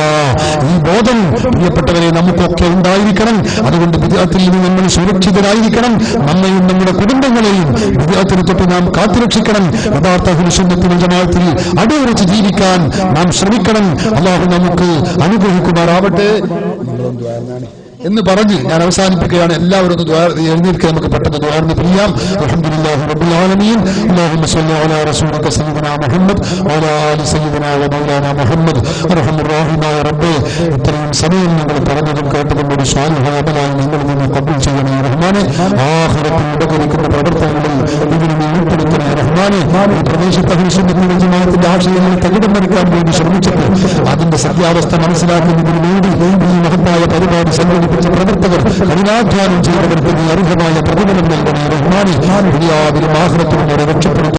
ഈ ബോധം പ്രിയപ്പെട്ടവരെ നമുക്കൊക്കെ ഉണ്ടായിരിക്കണം. അതുകൊണ്ട് ബിദ്അത്തിൽ നിന്ന് നമ്മൾ സുരക്ഷിതരായിരിക്കണം. നമ്മയും നമ്മുടെ കുടുംബങ്ങളെയും ബിദ്അത്തിന് തൊട്ട് നാം കാത്തുരക്ഷിക്കണം. യഥാർത്ഥ അഹ്ലുസ് സുന്നത്തി വൽ ജമാഅത്തിൽ അടിയുറച്ച് ജീവിക്കാൻ നാം ശ്രമിക്കണം. അല്ലാഹു നമുക്ക് അനുഗ്രഹിക്കുമാറാവട്ടെ എന്ന് പറഞ്ഞ് ഞാൻ അവസാനിപ്പിക്കുകയാണ്. എല്ലാവരും ഒന്ന് എഴുന്നേൽക്കുക, നമുക്ക് പെട്ടെന്ന് ദുആ ചെയ്യാം. അൽഹംദുലില്ലാഹി റബ്ബിൽ ആലമീൻ. അല്ലാഹുമ്മ സ്വല്ലി അലാ റസൂലിക സയ്യിദിനാ മുഹമ്മദ് വഅലാ ആലി സയ്യിദിനാ വ മൗലാനാ മുഹമ്മദ്. അർഹമർ റഹീമായ റബ്ബേ, ഇത്രയും സമയം നിങ്ങൾ പറഞ്ഞതും കേട്ടതും ഒരു സ്വാലിഹായ അമലായി നിങ്ങൾ നിന്ന് ഖബൂൽ ചെയ്യണേ റഹ്മാനെ. ആഖിറത്തിൽ ഉപകരിക്കുന്ന പ്രവർത്തനങ്ങളിൽ ഇതിനെ നീ ഉൾപ്പെടുത്തണേ റഹ്മാനെ. ഈ പ്രദേശത്ത് അഹ്ലുസ് സുന്നത്തി വൽ ജമാഅത്തിന്റെ ആശയങ്ങൾ തകിടം മറിക്കാൻ വേണ്ടി ശ്രമിച്ചപ്പോൾ അതിന്റെ സത്യാവസ്ഥ മനസ്സിലാക്കുന്നതിന് വേണ്ടി ഈ മഹത്തായ പരിപാടി സംഘടിപ്പിച്ച പ്രവർത്തകർ, കഠിനാധ്വാനം ചെയ്തവർക്ക് നീ അർഹമായ പ്രതിഫലം നൽകണേ റഹ്മാനെ. ദുനിയാവിലും ആഖിറത്തിലും രക്ഷപ്പെടുത്തും